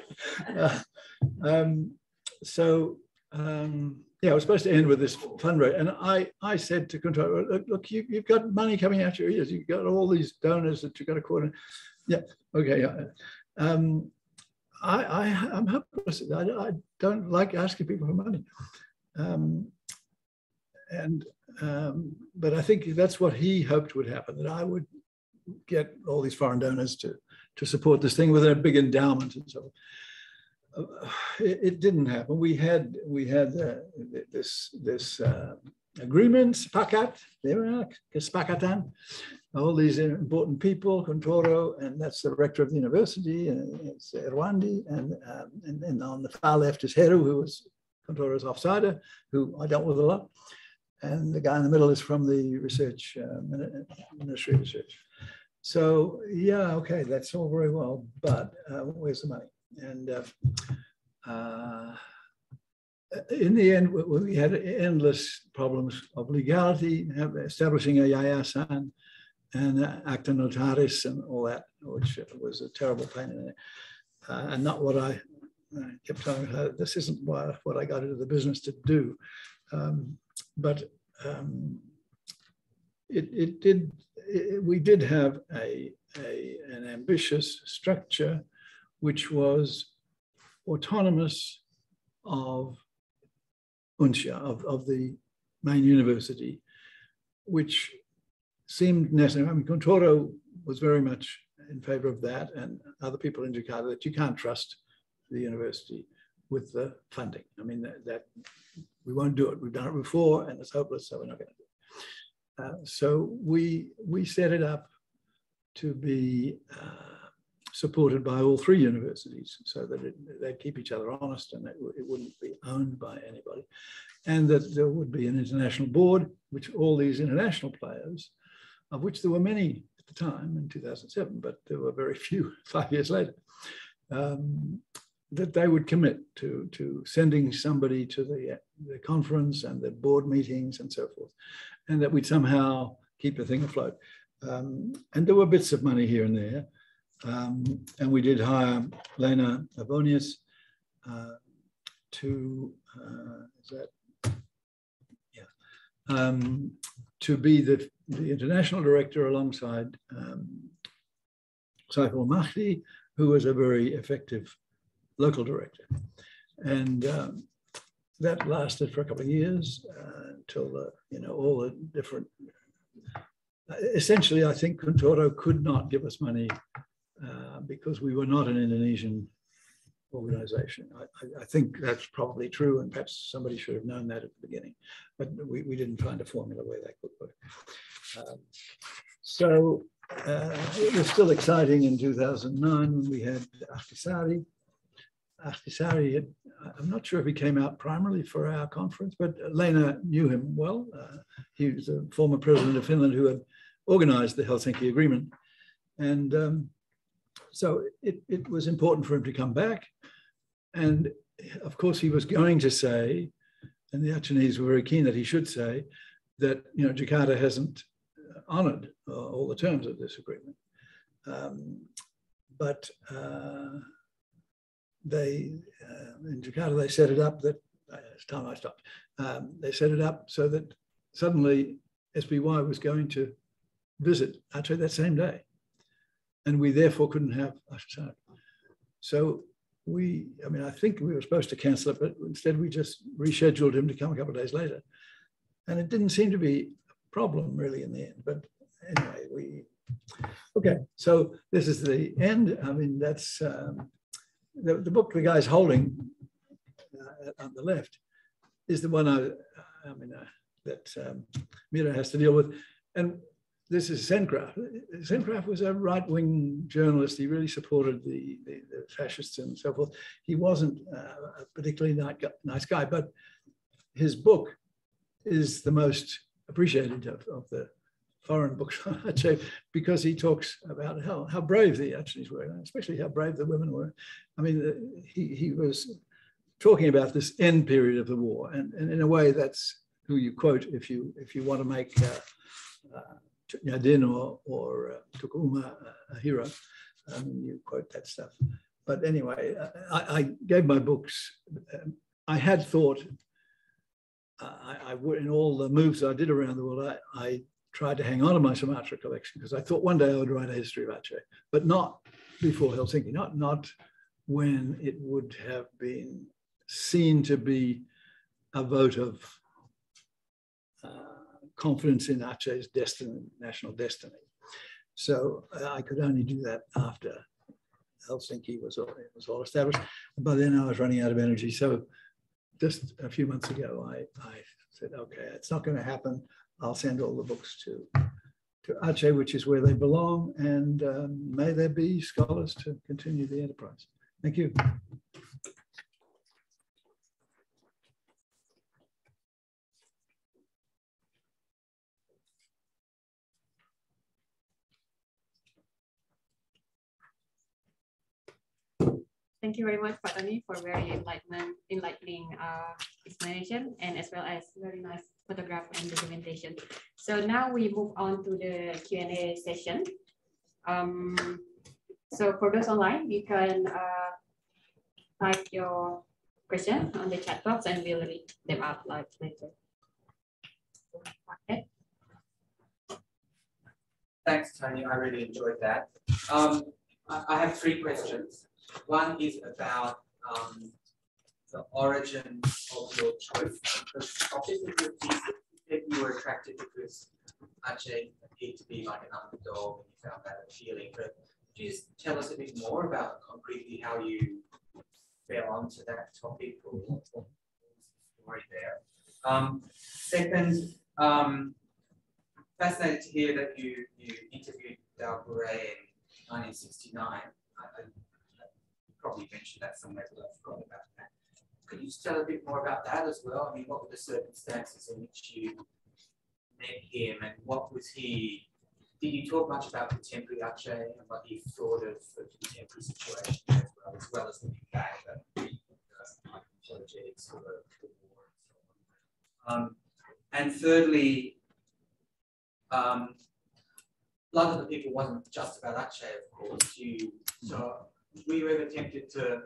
Yeah, I was supposed to end with this fundraiser, and I said to Control, look, you've got money coming out your ears. You've got all these donors that you've got to coordinate. Yeah, okay. Yeah. I'm hopeless. I don't like asking people for money, but I think that's what he hoped would happen, that I would get all these foreign donors to support this thing with a big endowment and so on. It didn't happen. We had this agreement, sepakat, kesepakatan, all these important people, Kuntoro, and that's the rector of the university, and it's Erwandi, and on the far left is Heru, who was Kuntoro's offsider, who I dealt with a lot, and the guy in the middle is from the research, Ministry of Research. So yeah, okay, that's all very well, but where's the money? And in the end, we had endless problems of legality, establishing a yayasan and acta notaris and all that, which was a terrible pain in it. And not what I kept telling her, this isn't what I got into the business to do. We did have an ambitious structure which was autonomous of UNSIA, of the main university, which seemed necessary. I mean, Kuntoro was very much in favor of that, and other people in Jakarta, that you can't trust the university with the funding. I mean, that we won't do it. We've done it before, and it's hopeless, so we're not going to do it. So we set it up to be supported by all three universities, so that they'd keep each other honest, and it wouldn't be owned by anybody, and that there would be an international board, which all these international players, of which there were many at the time in 2007, but there were very few 5 years later, that they would commit to sending somebody to the conference and the board meetings and so forth, and that we'd somehow keep the thing afloat. And there were bits of money here and there. And we did hire Lena Avonius to be the international director alongside Saiful Mahdi, who was a very effective local director. And that lasted for a couple of years until all the different. Essentially, I think Kuntoro could not give us money because we were not an Indonesian organization. I think that's probably true, and perhaps somebody should have known that at the beginning, but we didn't find a formula where that could work. So it was still exciting in 2009 when we had Ahtisaari. Ahtisaari, I'm not sure if he came out primarily for our conference, but Lena knew him well. He was a former president of Finland who had organized the Helsinki Agreement. And so it was important for him to come back. And of course, he was going to say, and the Acehnese were very keen that he should say, that Jakarta hasn't honored all the terms of this agreement. But in Jakarta, they set it up that, it's time I stopped, they set it up so that suddenly SBY was going to visit Aceh that same day. And we therefore couldn't have Ahtisaari. So I think we were supposed to cancel it, but instead we just rescheduled him to come a couple of days later. And it didn't seem to be a problem really in the end. But anyway, okay, so this is the end. I mean, that's the book the guy's holding on the left is the one Mira has to deal with. And this is Sencraft. Sencraft was a right-wing journalist. He really supported the fascists and so forth. He wasn't a particularly nice guy, but his book is the most appreciated of the foreign books on Aceh, because he talks about how brave the Acehnese were, especially how brave the women were. I mean, he was talking about this end period of the war, and in a way, that's who you quote if you want to make Nyadin or Tukuma a hero. You quote that stuff. But anyway, I gave my books. I had thought I would, in all the moves I did around the world, I tried to hang on to my Sumatra collection because I thought one day I would write a history of Aceh, but not before Helsinki, not when it would have been seen to be a vote of confidence in Aceh's destiny, national destiny. So I could only do that after Helsinki was all established. And by then I was running out of energy. So just a few months ago, I said, okay, it's not going to happen. I'll send all the books to Aceh, which is where they belong, and may there be scholars to continue the enterprise. Thank you. Thank you very much, Pak Tony, for very enlightening explanation, and as well as very nice photograph and documentation. So now we move on to the Q&A session. So for those online, you can type your question on the chat box and we'll read them out live later. Okay. Thanks, Tony. I really enjoyed that. I have three questions. One is about the origin of your choice. The topic of your thesis, you said you were attracted because Aceh appeared to be like an underdog and you found that appealing. But could you just tell us a bit more about concretely how you fell onto that topic, or what was the story there? Second, fascinated to hear that you interviewed Dalbure in 1969. I probably mentioned that somewhere, but I forgot about that. Could you just tell a bit more about that as well? I mean, what were the circumstances in which you met him, and what was he? Did you talk much about contemporary Aceh and what he thought of the contemporary situation as well as looking back at apologetics for the war and so on? And thirdly, Blood of the People wasn't just about Aceh, of course. So were you ever tempted to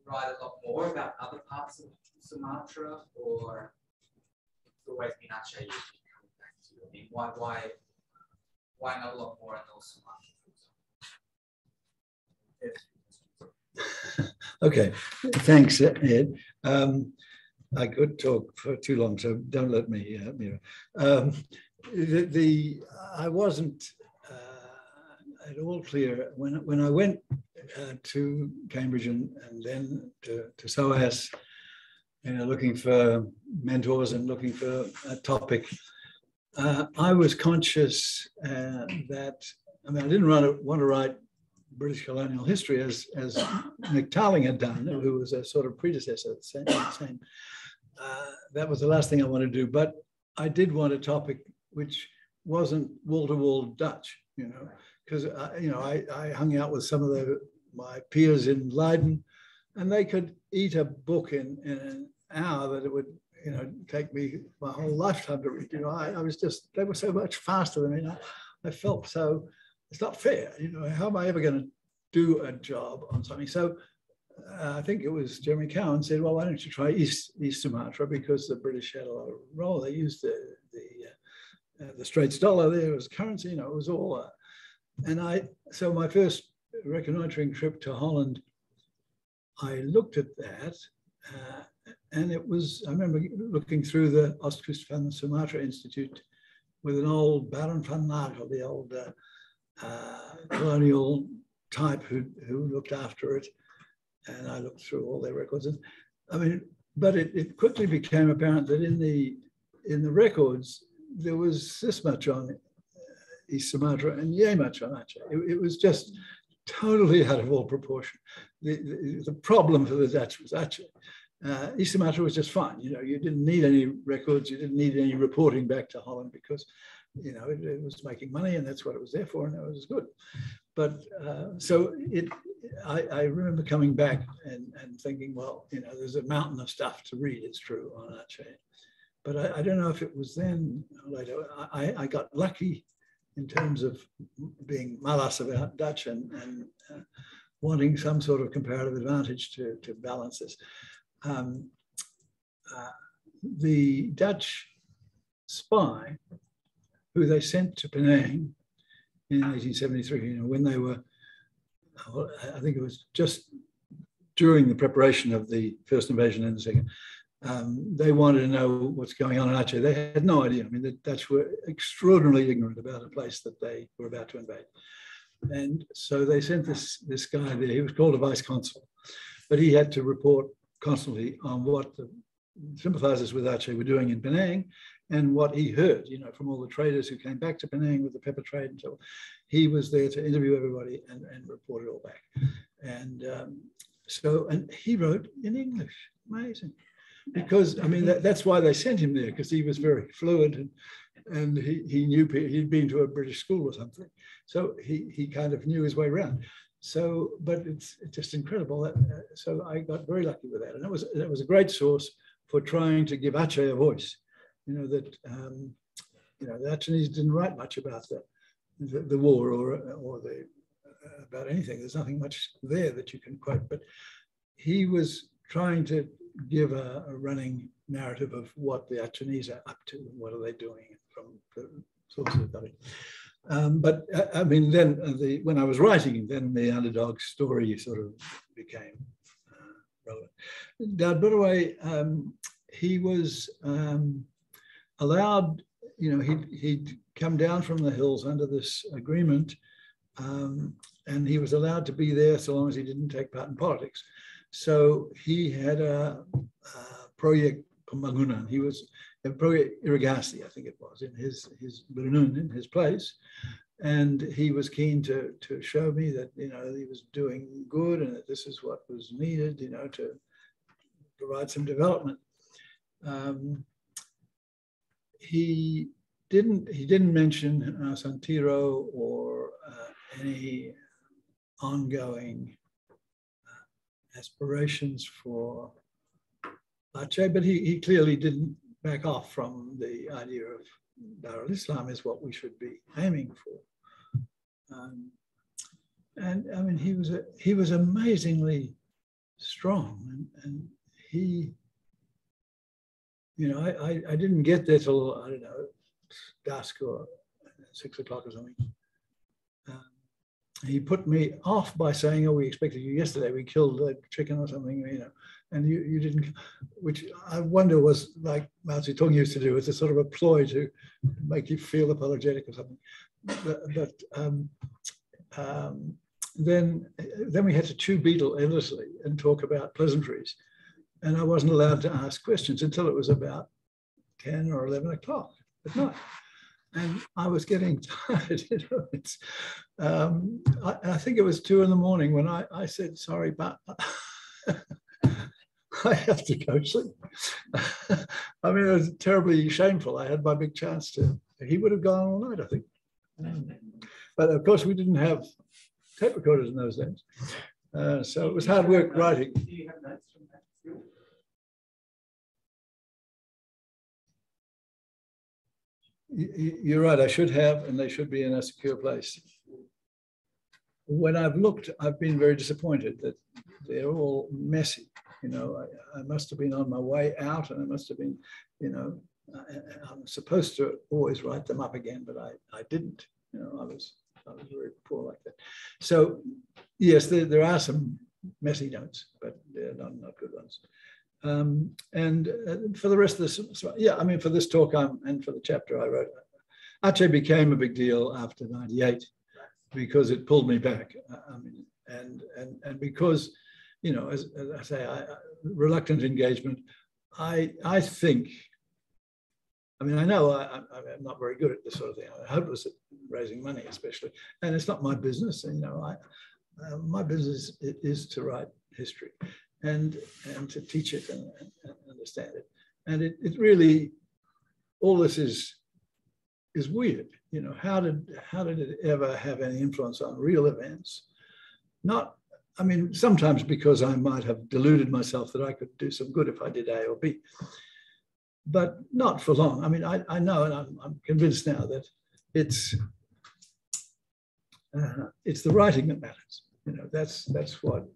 write a lot more about other parts of Sumatra, or it's always been Aceh you've been coming back to? I mean, why not a lot more on North Sumatra? Okay, thanks, Ed. I could talk for too long, so don't let me, Mira. I wasn't at all clear when I went to Cambridge and then to SOAS, looking for mentors and looking for a topic. I was conscious that, I mean, I didn't want to write British colonial history as Nick Tarling had done, who was a sort of predecessor. Same. That was the last thing I wanted to do, but I did want a topic which wasn't wall-to-wall Dutch, because I hung out with some of my peers in Leiden, and they could eat a book in an hour that it would take me my whole lifetime to read. I was just, they were so much faster than me. I felt so, it's not fair. How am I ever going to do a job on something? So I think it was Jeremy Cowan said, well, why don't you try East Sumatra, because the British had a lot of role. They used the Straits dollar there as currency, it was all. So my first reconnoitering trip to Holland, I looked at that, and it was, I remember looking through the Oostkust van Sumatra Institute with an old Baron van Nagel, the old colonial type who looked after it. And I looked through all their records. And, I mean, but it quickly became apparent that in in the records, there was this much on East Sumatra and yay much on Aceh. It was just totally out of all proportion. The problem for the Dutch was Aceh. East Sumatra was just fine. You know, you didn't need any records, you didn't need any reporting back to Holland because, you know, it was making money and that's what it was there for, and that was good. But so I remember coming back and thinking, well, you know, there's a mountain of stuff to read, it's true, on Aceh. But I don't know if it was then or later. I got lucky in terms of being malas about Dutch and wanting some sort of comparative advantage to balance this. The Dutch spy, who they sent to Penang in 1873, you know, when they were, I think it was just during the preparation of the first invasion and the second, they wanted to know what's going on in Aceh. They had no idea. I mean, the Dutch were extraordinarily ignorant about a place that they were about to invade. And so they sent this guy there. He was called a vice consul, but he had to report constantly on what the sympathizers with Aceh were doing in Penang and what he heard, you know, from all the traders who came back to Penang with the pepper trade and so on. He was there to interview everybody and report it all back. And and he wrote in English, amazing. Because, I mean, that's why they sent him there, because he was very fluent and he knew, he'd been to a British school or something. So he kind of knew his way around. So, but it's just incredible. So I got very lucky with that. And that was a great source for trying to give Aceh a voice. You know, that, you know, the Acehnese didn't write much about the war or about anything. There's nothing much there that you can quote, but he was trying to give a running narrative of what the Acehnese are up to and what are they doing from the sources of it. But I mean, then when I was writing, then the underdog story sort of became relevant. Daud Budaway, he was allowed, you know, he'd come down from the hills under this agreement, and he was allowed to be there so long as he didn't take part in politics. So he had a project pembangunan. He was a project irrigasi, I think it was, in his Brunun, in his place. And he was keen to show me that, you know, he was doing good and that this is what was needed, you know, to provide some development. He didn't mention Santiro or any ongoing aspirations for Aceh, but he clearly didn't back off from the idea of Darul Islam is what we should be aiming for. And I mean, he was amazingly strong, and he, you know, I didn't get there till, I don't know, dusk or 6 o'clock or something. He put me off by saying, oh, we expected you yesterday, we killed a chicken or something, you know, and you didn't, which I wonder was like Mao Zedong used to do, it's a sort of a ploy to make you feel apologetic or something. Then we had to chew betel endlessly and talk about pleasantries. And I wasn't allowed to ask questions until it was about 10 or 11 o'clock at night. And I was getting tired. You know, it's, I think it was 2 in the morning when I said, sorry, but I have to go sleep. I mean, it was terribly shameful. I had my big chance to, he would have gone all night, I think. But of course, we didn't have tape recorders in those days. So it was hard work writing. Do you have notes from that school? You're right, I should have, and they should be in a secure place. When I've looked, I've been very disappointed that they're all messy. You know, I must have been on my way out, and I must have been, you know, I'm supposed to always write them up again, but I didn't. You know, I was very poor like that. So yes, there are some messy notes, but they're not good ones. And for the rest of this, yeah, I mean, for this talk and for the chapter I wrote, Aceh became a big deal after '98 because it pulled me back. I mean, and because, you know, as I say, reluctant engagement. I think I mean, I know I'm not very good at this sort of thing. I'm hopeless at raising money, especially, and it's not my business. And, you know, my business is to write history, and to teach it and understand it. And it really, all this is weird. You know, how did it ever have any influence on real events? Not, I mean, sometimes because I might have deluded myself that I could do some good if I did A or B, but not for long. I mean, I know, and I'm convinced now that it's the writing that matters. You know, that's what,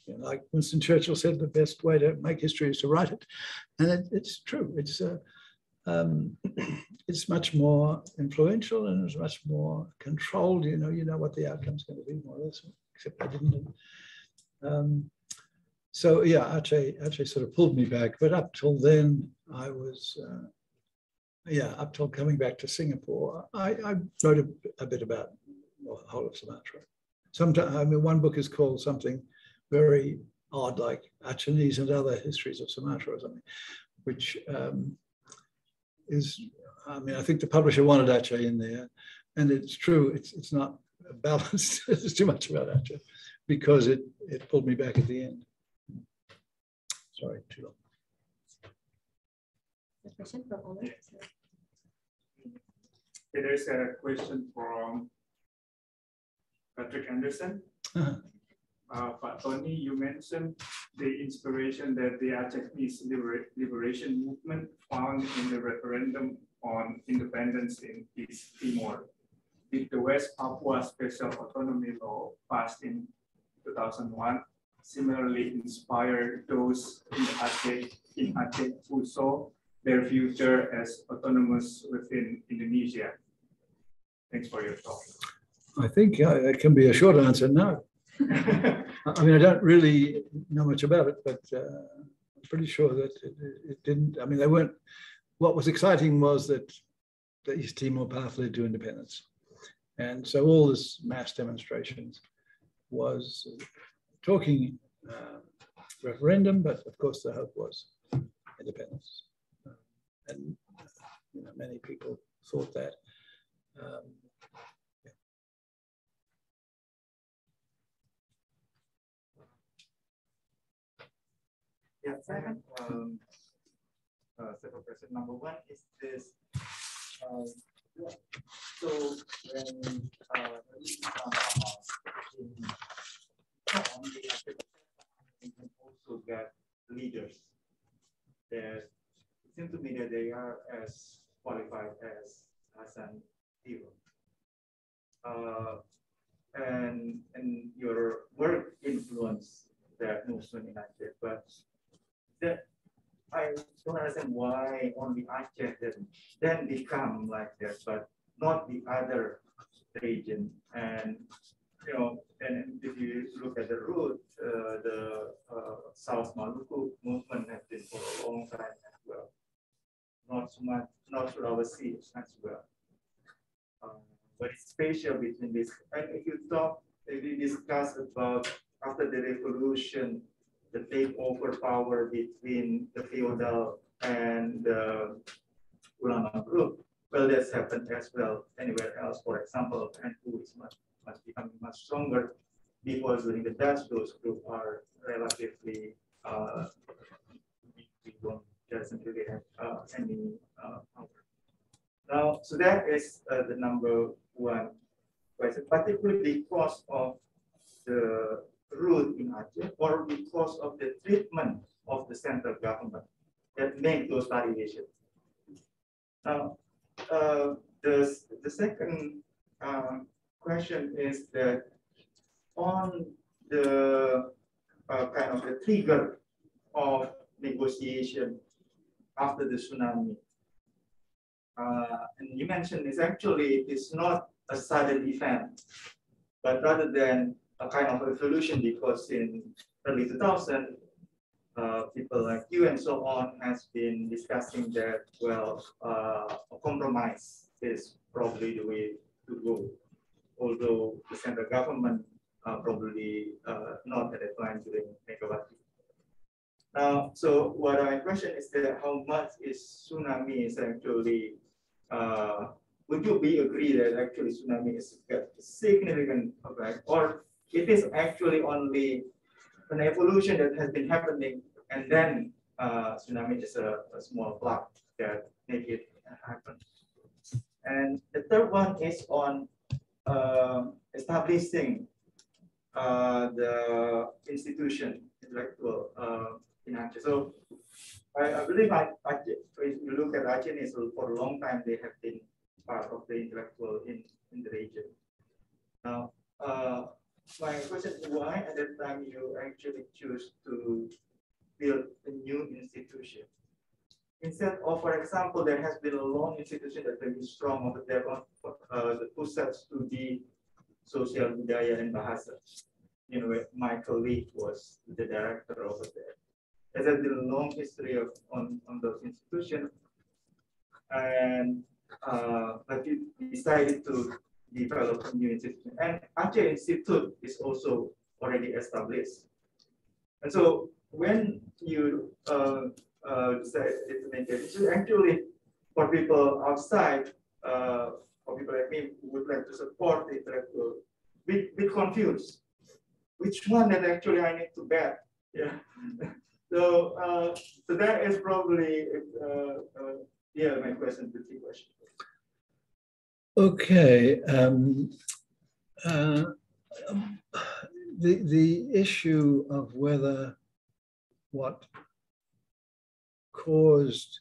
you know, like Winston Churchill said, the best way to make history is to write it, and it's true. It's much more influential and it's much more controlled. You know what the outcome's going to be, more or less, except I didn't. So yeah, Aceh sort of pulled me back, but up till then, I was, up till coming back to Singapore, I wrote a bit about the whole of Sumatra. Sometimes, I mean, one book is called something very odd, like Achenese and Other Histories of Sumatra or something, which is, I mean, I think the publisher wanted Aceh in there, and it's true, it's not balanced. There's too much about Aceh because it pulled me back at the end. Sorry, too long. A question from Ola? There's a question from Patrick Anderson. Pak Tony, you mentioned the inspiration that the Acehese liberation movement found in the referendum on independence in East Timor. Did the West Papua Special Autonomy Law passed in 2001 similarly inspire those in Aceh who saw their future as autonomous within Indonesia? Thanks for your talk. I think it can be a short answer, no. I mean, I don't really know much about it, but I'm pretty sure that it didn't. I mean, they weren't. What was exciting was that the East Timor path led to independence. And so all this mass demonstrations was talking referendum, but of course the hope was independence. And you know, many people thought that. Yeah, several questions. Number one is this. So when we can also get leaders that it seems to me that they are as qualified as Hassan Hero. And your work influenced that notion in Aceh, but that I don't understand why only Aceh then become like that, but not the other region. And you know, and if you look at the root, the South Maluku movement has been for a long time as well. Not so much, not Sulawesi as well. But it's spatial between this. And if you discuss about after the revolution, the takeover power between the feudal and the ulama group, well, that's happened as well anywhere else. For example, NU is much becoming much stronger because during the Dutch, those groups are relatively doesn't really have any power. Now, so that is the number one question, particularly because of the root in Aceh or because of the treatment of the central government that make those variations. Now, the second question is that on the kind of the trigger of negotiation after the tsunami, and you mentioned it's not a sudden event, but rather than a kind of evolution, because in early 2000, people like you and so on has been discussing that, well, a compromise is probably the way to go. Although the central government probably not at that time during Megawati. So what I question is that how much is tsunami is actually, would you be agree that actually tsunami is a significant effect, or it is actually only an evolution that has been happening, and then tsunami is a small block that make it happen. And the third one is on establishing the institution, intellectual in Aceh. So I believe if you look at Aceh, for a long time they have been part of the intellectual in the region. Now, my question is why at that time you actually choose to build a new institution? Instead of, for example, there has been a long institution that can be strong over there on the pusats to be social budaya and bahasa. You know, my colleague was the director over there. There has been a long history of on those institutions, and but we decided to develop a new institution. And Aceh Institute is also already established. And so when you decided to make it, it's actually for people outside, for people like me who would like to support the intellectual, bit confused. Which one that actually I need to bet? Yeah. So so that is probably yeah, my question, the key question. Okay. The issue of whether what caused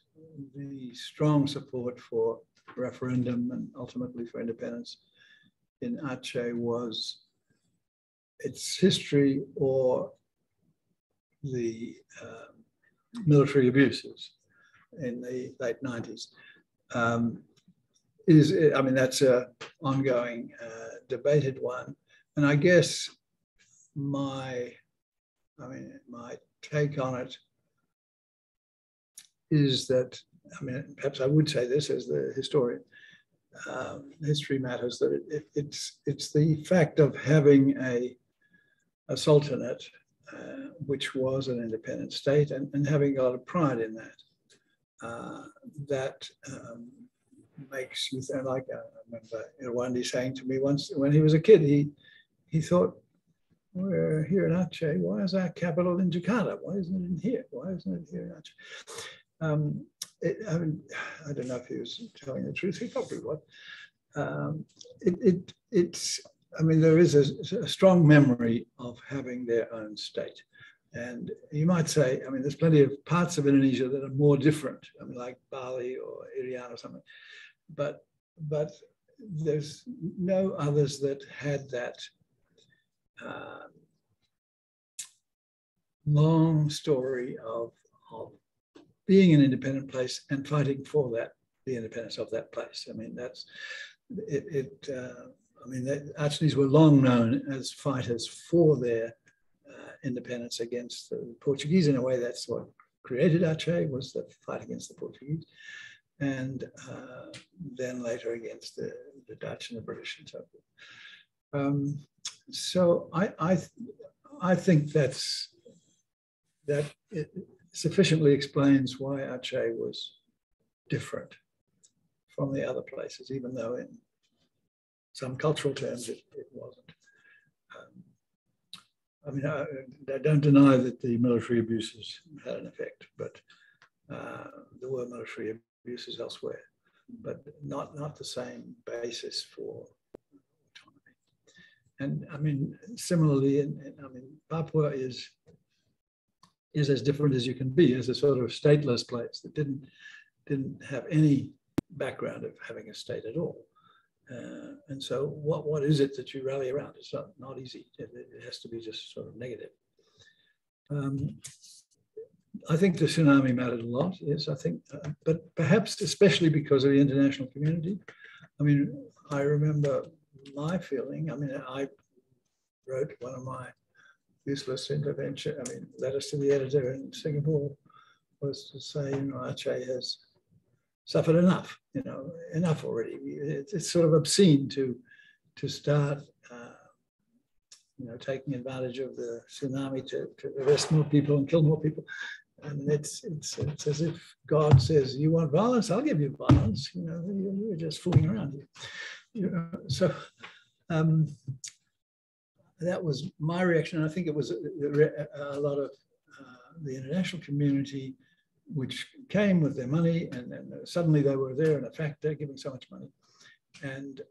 the strong support for referendum and ultimately for independence in Aceh was its history or the military abuses in the late 90s. I mean, that's an ongoing debated one. And I guess my take on it is that, I mean, perhaps I would say this as the historian, history matters, that it's the fact of having a sultanate, which was an independent state, and having a lot of pride in that, that makes you think, like I remember Irwandi saying to me once when he was a kid, he thought, we're here in Aceh, why is our capital in Jakarta? Why isn't it in here? Why isn't it here in Aceh? I mean, I don't know if he was telling the truth, he probably was. I mean, there is a strong memory of having their own state. And you might say, I mean, there's plenty of parts of Indonesia that are more different, I mean, like Bali or Irian or something. But there's no others that had that long story of being an independent place and fighting for the independence of that place. I mean, that's it. I mean, the Acehnese were long known as fighters for their independence against the Portuguese. In a way, that's what created Aceh, was the fight against the Portuguese, and then later against the Dutch and the British and so forth. So I think that it sufficiently explains why Aceh was different from the other places, even though in some cultural terms it wasn't. I mean, I don't deny that the military abuses had an effect, but there were military abuses elsewhere, but not the same basis for autonomy. And I mean, similarly, I mean, Papua is as different as you can be, as a sort of stateless place that didn't have any background of having a state at all. And so what is it that you rally around? It's not easy. It has to be just sort of negative. I think the tsunami mattered a lot, yes, I think, but perhaps especially because of the international community. I mean, I remember my feeling, I mean, I wrote one of my useless intervention, I mean, letters to the editor in Singapore was to say, you know, Aceh has suffered enough, you know, enough already. It's sort of obscene to start, you know, taking advantage of the tsunami to arrest more people and kill more people. And it's as if God says, "You want violence? I'll give you violence. You know, you're just fooling around here." You know, so that was my reaction. I think it was a lot of the international community, which came with their money, and then suddenly they were there in a factor giving so much money, and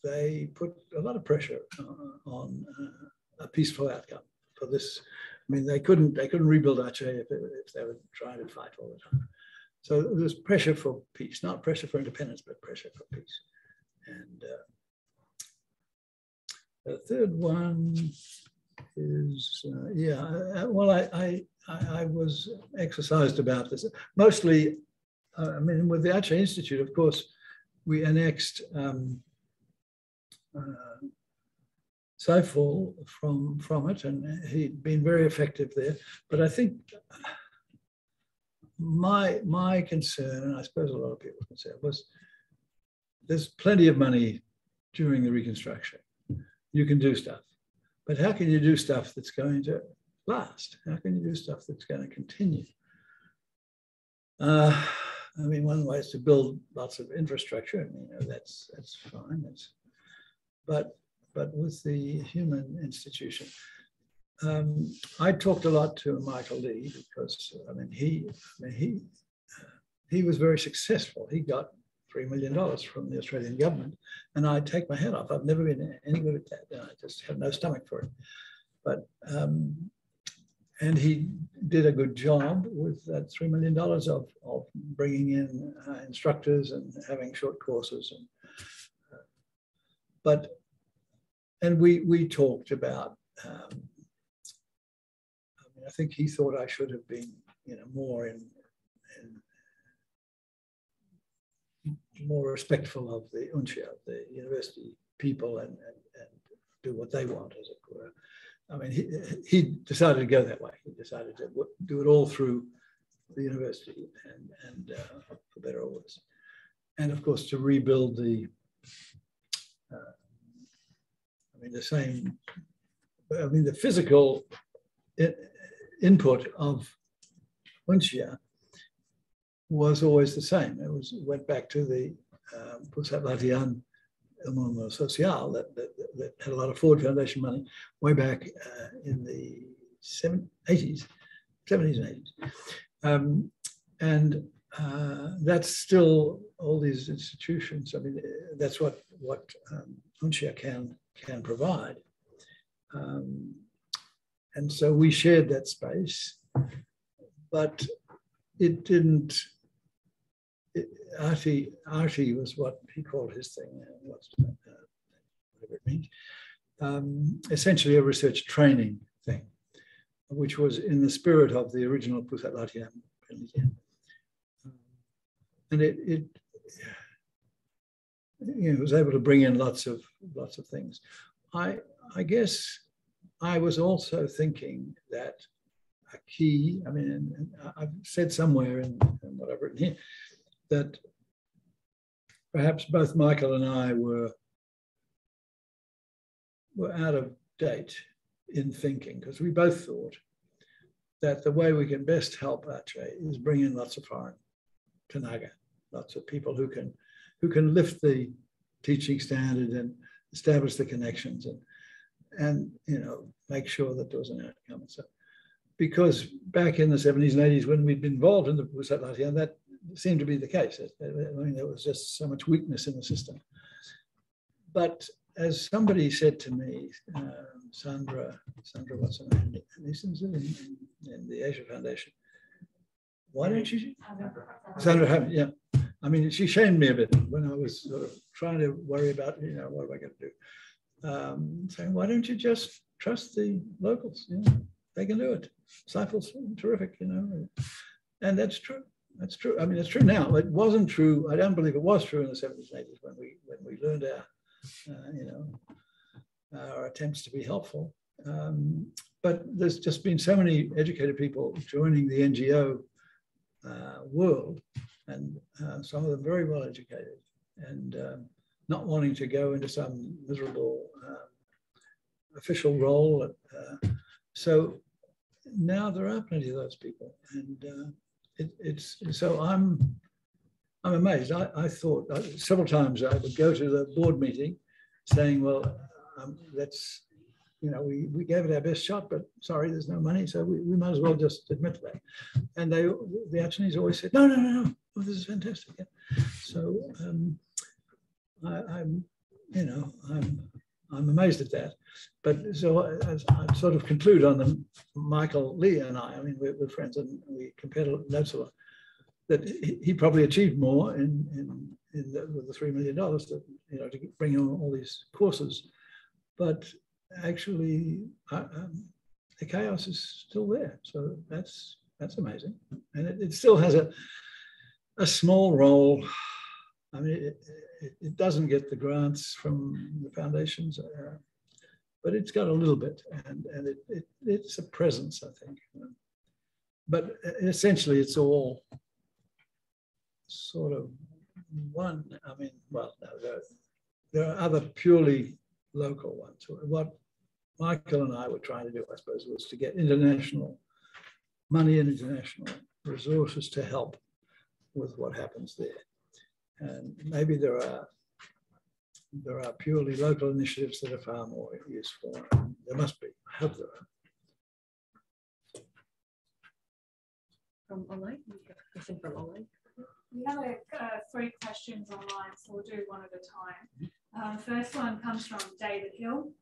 they put a lot of pressure on a peaceful outcome for this. I mean, they couldn't rebuild Aceh if they were trying to fight all the time. So there was pressure for peace, not pressure for independence, but pressure for peace. And the third one is, well, I was exercised about this. Mostly, I mean, with the Aceh Institute, of course, we annexed Saiful from it, and he'd been very effective there. But I think my concern, and I suppose a lot of people's concern, was there's plenty of money during the Reconstruction. You can do stuff, but how can you do stuff that's going to last? How can you do stuff that's going to continue? I mean, one way is to build lots of infrastructure, and you know, that's fine. But with the human institution, I talked a lot to Michael Lee because I mean he was very successful. He got $3 million from the Australian government, and I take my head off. I've never been any good at that. I just have no stomach for it. But and he did a good job with that $3 million of bringing in instructors and having short courses. And we talked about. I mean, I think he thought I should have been, you know, more more respectful of the UNCHIA, the university people, and do what they want, as it were. I mean, he decided to go that way. He decided to do it all through the university, and for better or worse. And of course, to rebuild the, the physical input of UNCHIA was always the same. It went back to the Pusat Latihan Ilmu Sosial that had a lot of Ford Foundation money way back in the 70s and 80s. And that's still all these institutions. I mean, that's what UNCHIA can provide. And so we shared that space, but it didn't. Arti was what he called his thing, whatever it means, essentially a research training thing, which was in the spirit of the original Pusat Latihan Penelitian. And it was able to bring in lots of things. I guess I was also thinking that a key, I mean, and I've said somewhere in what I've written here, that perhaps both Michael and I were out of date in thinking, because we both thought that the way we can best help Aceh is bring in lots of foreign tenaga, lots of people who can lift the teaching standard and establish the connections and you know, make sure that there was an outcome. And so, because back in the 70s and 80s, when we'd been involved in the Pusat Latihan, that seemed to be the case. I mean, there was just so much weakness in the system. But as somebody said to me, Sandra, what's her name? In the Asia Foundation. Why don't you? Sandra, yeah. I mean, she shamed me a bit when I was sort of trying to worry about, you know, what am I going to do? Saying, why don't you just trust the locals? You know, they can do it. Saiful's terrific, you know. And that's true. That's true. I mean, it's true now. It wasn't true. I don't believe it was true in the 70s and 80s when we learned our attempts to be helpful. But there's just been so many educated people joining the NGO world, and some of them very well educated, and not wanting to go into some miserable official role. So now there are plenty of those people, and it's so I'm amazed. I thought several times I would go to the board meeting, saying, "Well, let's, you know, we gave it our best shot, but sorry, there's no money, so we might as well just admit that." And the Achenese always said, "No, no, no, no. Oh, this is fantastic." Yeah. So I'm amazed at that. But so as I sort of conclude on the Michael Lee and I mean, we're friends and we compare notes a lot, that he probably achieved more with the $3 million that, you know, to bring in all these courses. But actually, the chaos is still there. So that's amazing. And it still has a small role. I mean, it doesn't get the grants from the foundations, but it's got a little bit, and it's a presence, I think. But essentially, it's all sort of one. I mean, well, no, there are other purely local ones. What Michael and I were trying to do, I suppose, was to get international money and international resources to help with what happens there. And maybe there are purely local initiatives that are far more useful. There must be. I hope there are. From online, we have a question from online. We have 3 questions online, so we'll do one at a time. First one comes from David Hill.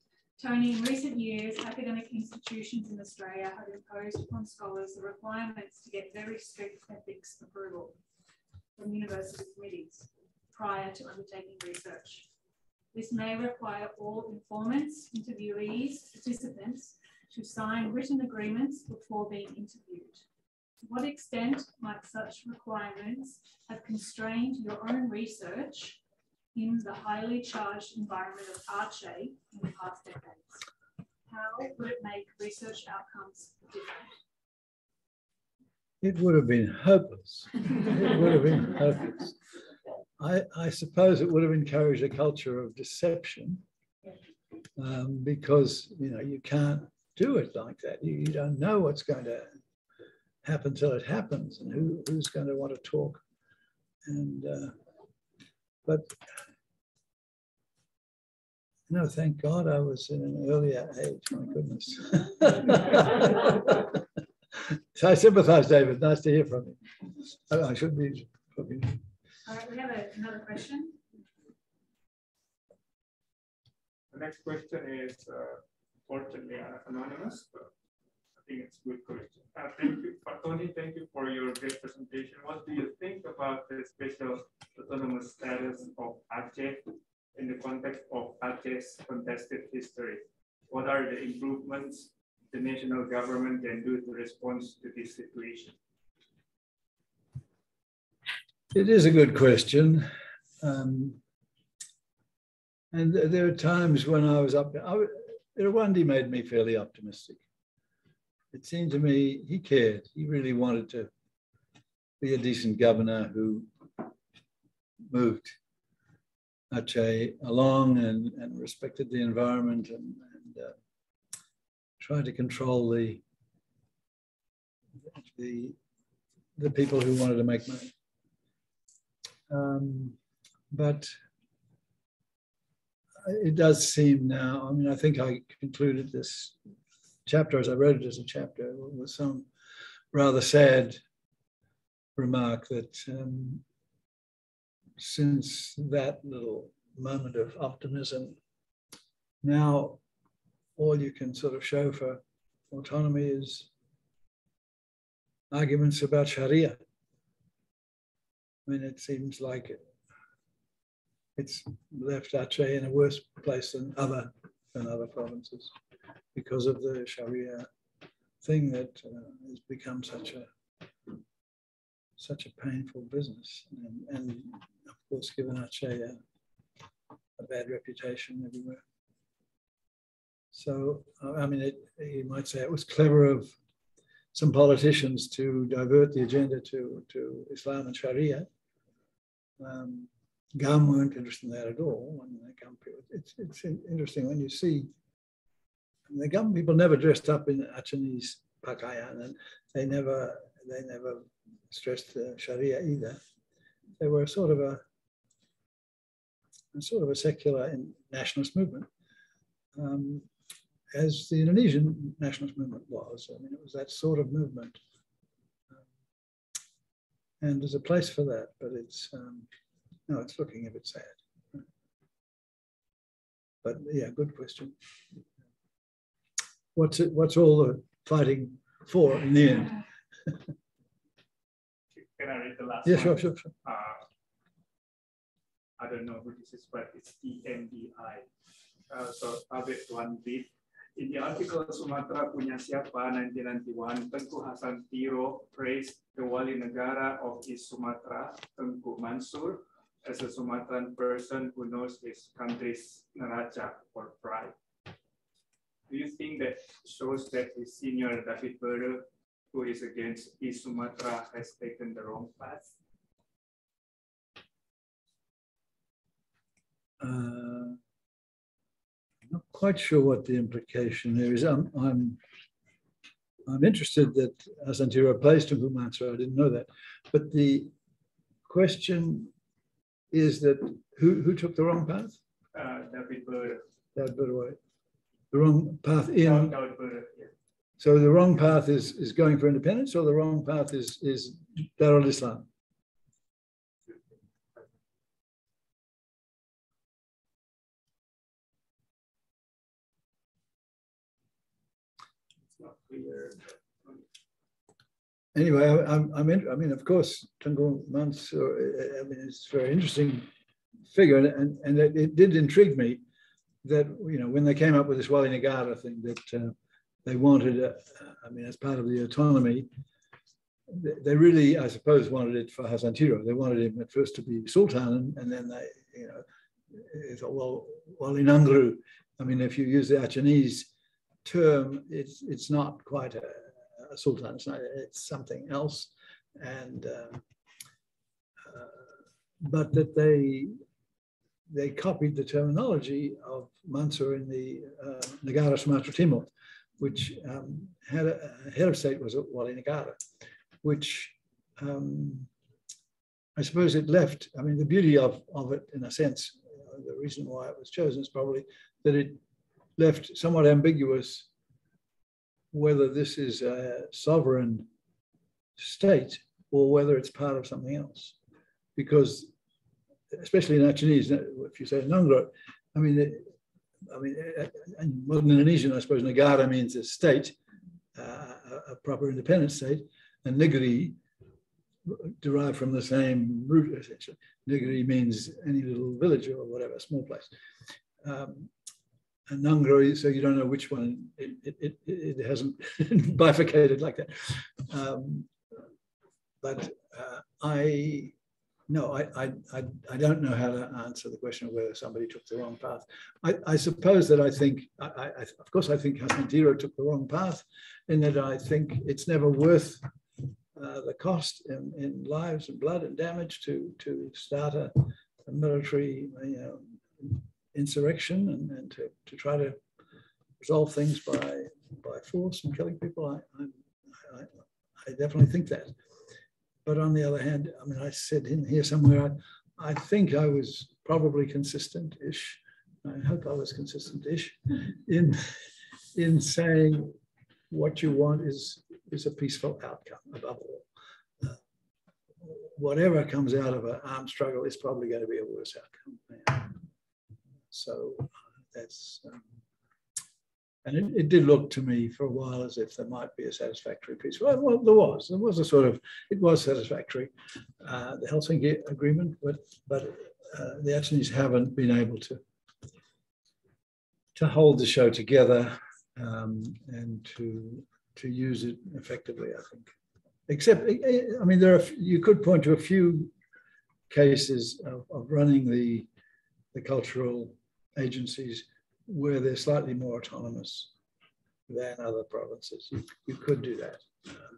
Tony, in recent years, academic institutions in Australia have imposed upon scholars the requirements to get very strict ethics approval from university committees prior to undertaking research. This may require all informants, interviewees, participants to sign written agreements before being interviewed. To what extent might such requirements have constrained your own research in the highly charged environment of Aceh in the past decades? How would it make research outcomes different? It would have been hopeless. It would have been hopeless. I suppose it would have encouraged a culture of deception, because, you know, you can't do it like that. You don't know what's going to happen till it happens, and who's going to want to talk. And but no, thank God I was in an earlier age. My goodness. So I sympathize, David. Nice to hear from you. I should be probably. All right, we have another question. The next question is fortunately anonymous, but I think it's a good question. Thank you, Tony. Thank you for your great presentation. What do you think about the special autonomous status of Aceh in the context of Aceh's contested history? What are the improvements the national government can do to respond to this situation? It is a good question. And there are times when I was up there. Irwandi made me fairly optimistic. It seemed to me he cared. He really wanted to be a decent governor who moved Aceh along and respected the environment and tried to control the people who wanted to make money. But it does seem now, I mean, I think I concluded this chapter as I wrote it as a chapter with some rather sad remark that since that little moment of optimism, now all you can sort of show for autonomy is arguments about Sharia. I mean, it seems like it's left Aceh in a worse place than other provinces because of the Sharia thing that has become such a painful business, and of course given Aceh a bad reputation everywhere. So I mean, you might say it was clever of some politicians to divert the agenda to Islam and Sharia. GUM weren't interested in that at all. When they come, it's interesting when you see the GUM people never dressed up in Achenese Pakaian, and they never stressed the Sharia either. They were sort of a secular and nationalist movement, as the Indonesian nationalist movement was. I mean, it was that sort of movement. And there's a place for that, but it's no, it's looking a bit sad. But yeah, good question. What's all the fighting for in the end? Can I read the last Yeah, one? sure. I don't know who this is, but it's ENDI. So I'll read one bit. In the article Sumatra Punya Siapa 1991, Tengku Hasan Tiro praised the Wali Negara of East Sumatra, Tengku Mansur, as a Sumatran person who knows his country's neraca or pride. Do you think that shows that his senior David Bere, who is against East Sumatra, has taken the wrong path? I'm not quite sure what the implication there is. I'm interested that Hasan Tiro plays Tengku Mansur. I didn't know that, but the question is that who took the wrong path? David Bere. David Bere. The wrong path in. David Bere, yeah. So the wrong path is going for independence, or the wrong path is Darul Islam? It's not clear. Anyway, I mean, of course, Tengku Mansur, I mean, it's a very interesting figure, and it did intrigue me that, you know, when they came up with this Wali Negara thing, that they wanted, I mean, as part of the autonomy, they really, I suppose, wanted it for Hasan Tiro. They wanted him at first to be Sultan, and then they, you know, they thought, well, Wali Nangru. I mean, if you use the Achenese term, it's not quite a Sultan, it's something else, and but that they copied the terminology of Mansur in the Negara Sumatra Timur, which had a head of state was Wali Negara, which I suppose it left. I mean, the beauty of it, in a sense, the reason why it was chosen is probably that it left somewhat ambiguous whether this is a sovereign state or whether it's part of something else. Because, especially in Achenese, if you say Nangro, I mean, in modern Indonesian, I suppose Negara means a state, a proper independent state, and Negeri derived from the same root, essentially. Negeri means any little village or whatever, small place. And Nangro, so you don't know which one, it hasn't bifurcated like that. But I don't know how to answer the question of whether somebody took the wrong path. I suppose that of course I think Hasan Tiro took the wrong path, in that I think it's never worth the cost in lives and blood and damage to start a military, you know, insurrection and to try to resolve things by force and killing people. I definitely think that. But on the other hand, I mean, I said in here somewhere, I think I was probably consistent-ish. I hope I was consistent-ish in saying what you want is a peaceful outcome above all. Whatever comes out of an armed struggle is probably going to be a worse outcome. Yeah. So that's, and it did look to me for a while as if there might be a satisfactory peace. Well, there was a sort of, it was satisfactory, the Helsinki Agreement, but the Achenese haven't been able to hold the show together and to use it effectively, I think. Except, I mean, you could point to a few cases of running the cultural agencies where they're slightly more autonomous than other provinces. You could do that,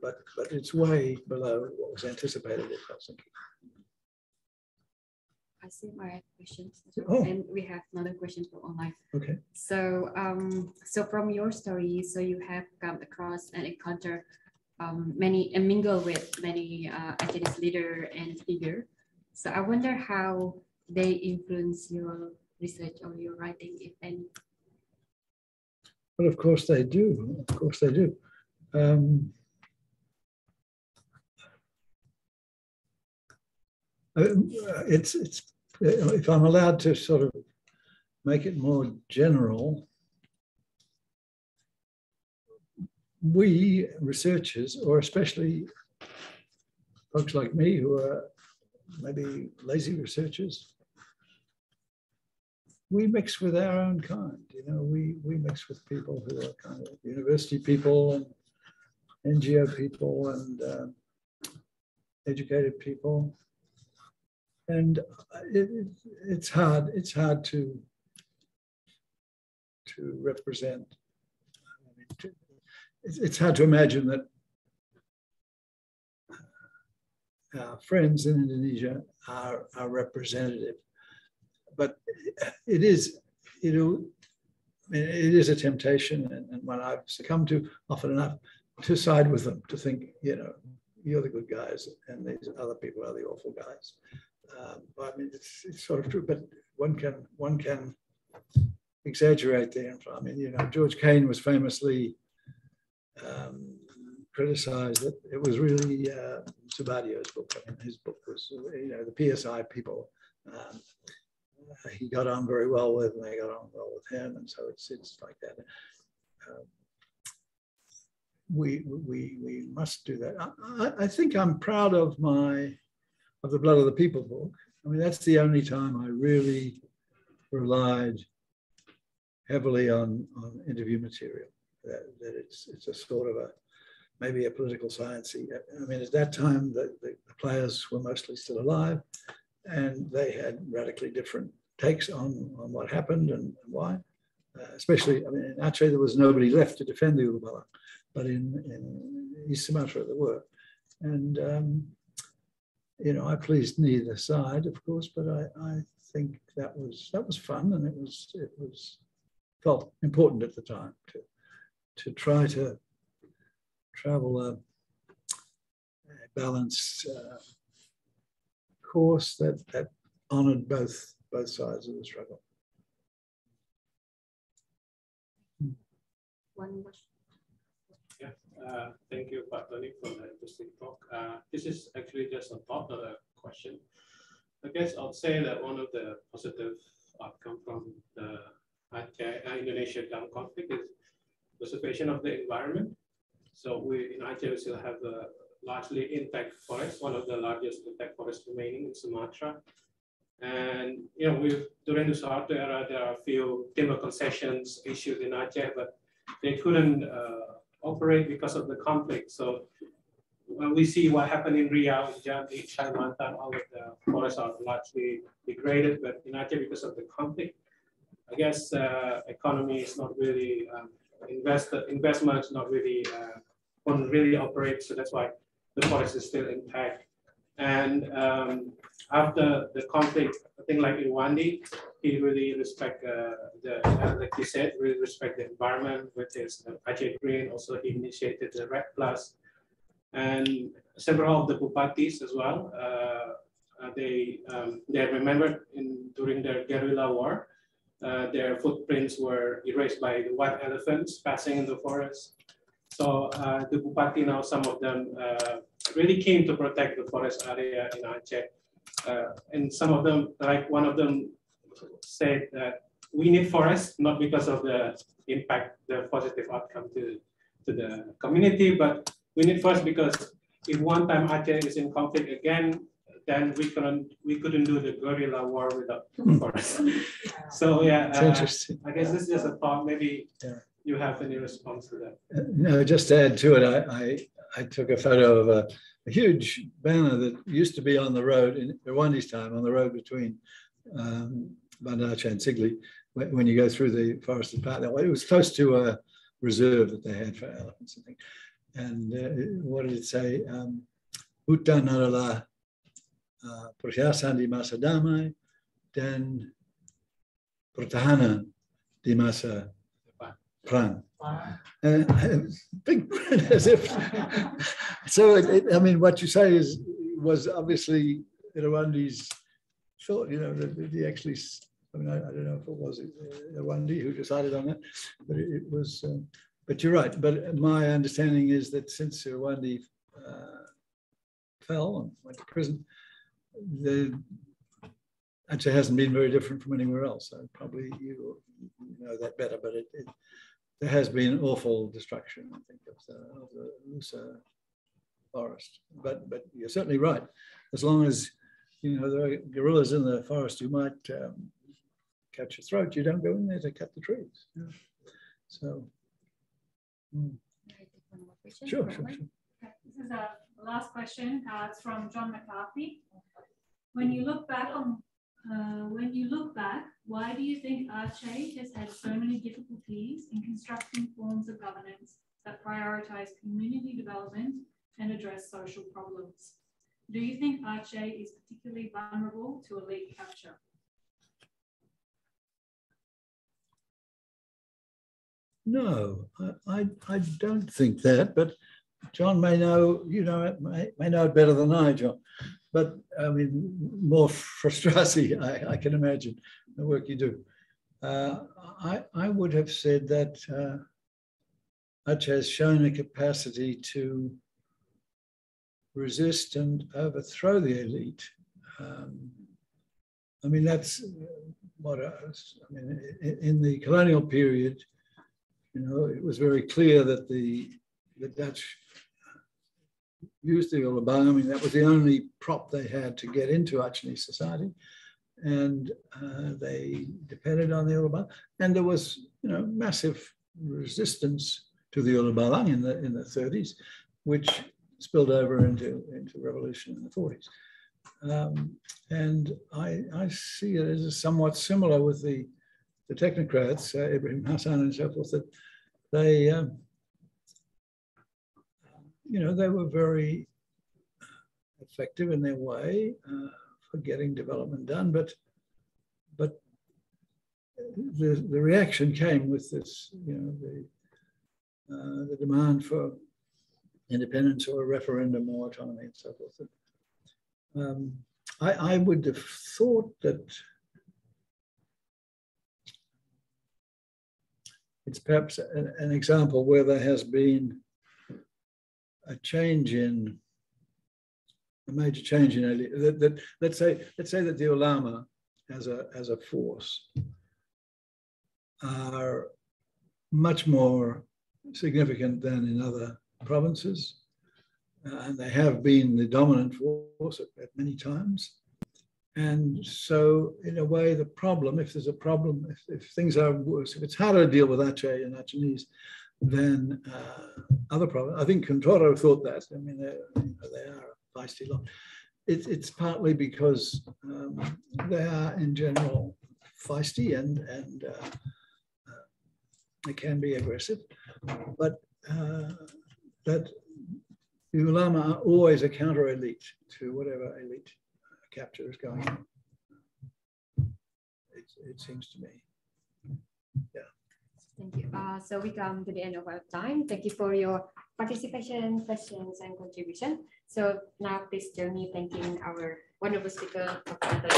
but it's way below what was anticipated at Helsinki. I see my questions. Oh. And we have another question from online. Okay. So, so from your story, so you have come across and encountered many and mingle with many Acehist leader and figure. So I wonder how they influence your research or your writing, if any. Well, of course they do. Of course they do. It's if I'm allowed to sort of make it more general, we researchers, or especially folks like me who are maybe lazy researchers, we mix with our own kind. You know, we mix with people who are kind of university people and NGO people and educated people. And it's hard to represent. It's hard to imagine that our friends in Indonesia are representative, but it is, you know, it is a temptation, and one I've succumbed to often enough, to side with them, to think, you know, you're the good guys and these other people are the awful guys. I mean, it's sort of true, but one can exaggerate the influence. I mean, you know, George Kane was famously criticized that it was really Subadio's book. I mean, his book was, you know, the PSI people. He got on very well with, and they got on well with him, and so it's like that. We must do that. I think I'm proud of the Blood of the People book. I mean, that's the only time I really relied heavily on interview material. That it's a sort of maybe a political sciencey. I mean, at that time, the players were mostly still alive, and they had radically different takes on what happened and why. Especially, I mean, in Aceh, there was nobody left to defend the Ulubala, but in East Sumatra there were. And you know, I pleased neither side, of course, but I think that was fun, and it was felt important at the time to try to travel a balanced course that honored both sides of the struggle. One question. Yeah, thank you, Pak Tony, for the interesting talk. This is actually just a thought, not a question. I guess I'll say that one of the positive outcomes from the Aceh-Indonesia conflict is preservation of the environment. So in Aceh, we still have a largely intact forest, one of the largest intact forests remaining in Sumatra. And you know, during the Suharto era, there are a few timber concessions issued in Aceh, but they couldn't operate because of the conflict. So when we see what happened in Riau, Jambi, Kalimantan, all of the forests are largely degraded, but in Aceh, because of the conflict, I guess economy is not really investment is not really won't really operate. So that's why the forest is still intact. And after the conflict, I think like in Wandi, he really respect like he said, really respect the environment with his Aceh Green. Also, he initiated the Red Plus, and several of the Bupatis as well. They remembered during their guerrilla war, their footprints were erased by the white elephants passing in the forest. So the Bupati now, some of them really keen to protect the forest area in Aceh. And some of them, like one of them said that we need forests, not because of the impact, the positive outcome to the community, but we need forests because if one time Aceh is in conflict again, then we couldn't do the guerrilla war without forests. So yeah, interesting. I guess this is just a thought. Maybe you have any response to that? No, just to add to it, I took a photo of a huge banner that used to be on the road in Rwandi's time, on the road between Banda Aceh and Sigli, when you go through the forested part. It was close to a reserve that they had for elephants, I think. And what did it say? Hutan adalah perhiasan di masa damai, dan pertahanan di masa perang. Big as if. So I mean, what you say was obviously Irwandi's thought. You know, that he actually. I mean, I don't know if it was Irwandi who decided on that, but it was. But you're right. But my understanding is that since Irwandi fell and went to prison, Aceh hasn't been very different from anywhere else. So probably you know that better, but there has been awful destruction, I think, of the Lusa forest. But you're certainly right. As long as you know there are guerrillas in the forest, you might catch your throat. You don't go in there to cut the trees. Yeah. So. Sure. Okay, this is a last question. It's from John McCarthy. When you look back, why do you think Aceh has had so many difficulties in constructing forms of governance that prioritize community development and address social problems? Do you think Aceh is particularly vulnerable to elite capture? No, I don't think that, but John may know, may know it better than I, John. But I mean, more frustrasi, I can imagine, the work you do. I would have said that Aceh has shown a capacity to resist and overthrow the elite. I mean, that's what I mean, in the colonial period, it was very clear that the Dutch used the Ulabang. I mean, that was the only prop they had to get into Aceh society. And they depended on the Ulabang. And there was, massive resistance to the Ulabang in the 30s, which spilled over into revolution in the 40s. And I see it as somewhat similar with the technocrats, Ibrahim Hassan and so forth, that they, they were very effective in their way for getting development done, but the reaction came with this, the demand for independence or a referendum or autonomy and so forth. I would have thought that it's perhaps an example where there has been a major change in that. Let's say that the ulama as a force are much more significant than in other provinces, and they have been the dominant force at many times. And so, in a way, the problem, if there's a problem, if things are worse, if it's harder to deal with Aceh and Achenese than other provinces, I think Kuntoro thought that. I mean, they are a feisty lot. It's partly because they are, in general, feisty and they can be aggressive, but that the ulama are always a counter elite to whatever elite capture is going on. It seems to me. Yeah. Thank you. So we come to the end of our time. Thank you for your participation, questions, and contribution. So now please join me thanking our wonderful speaker, Dr.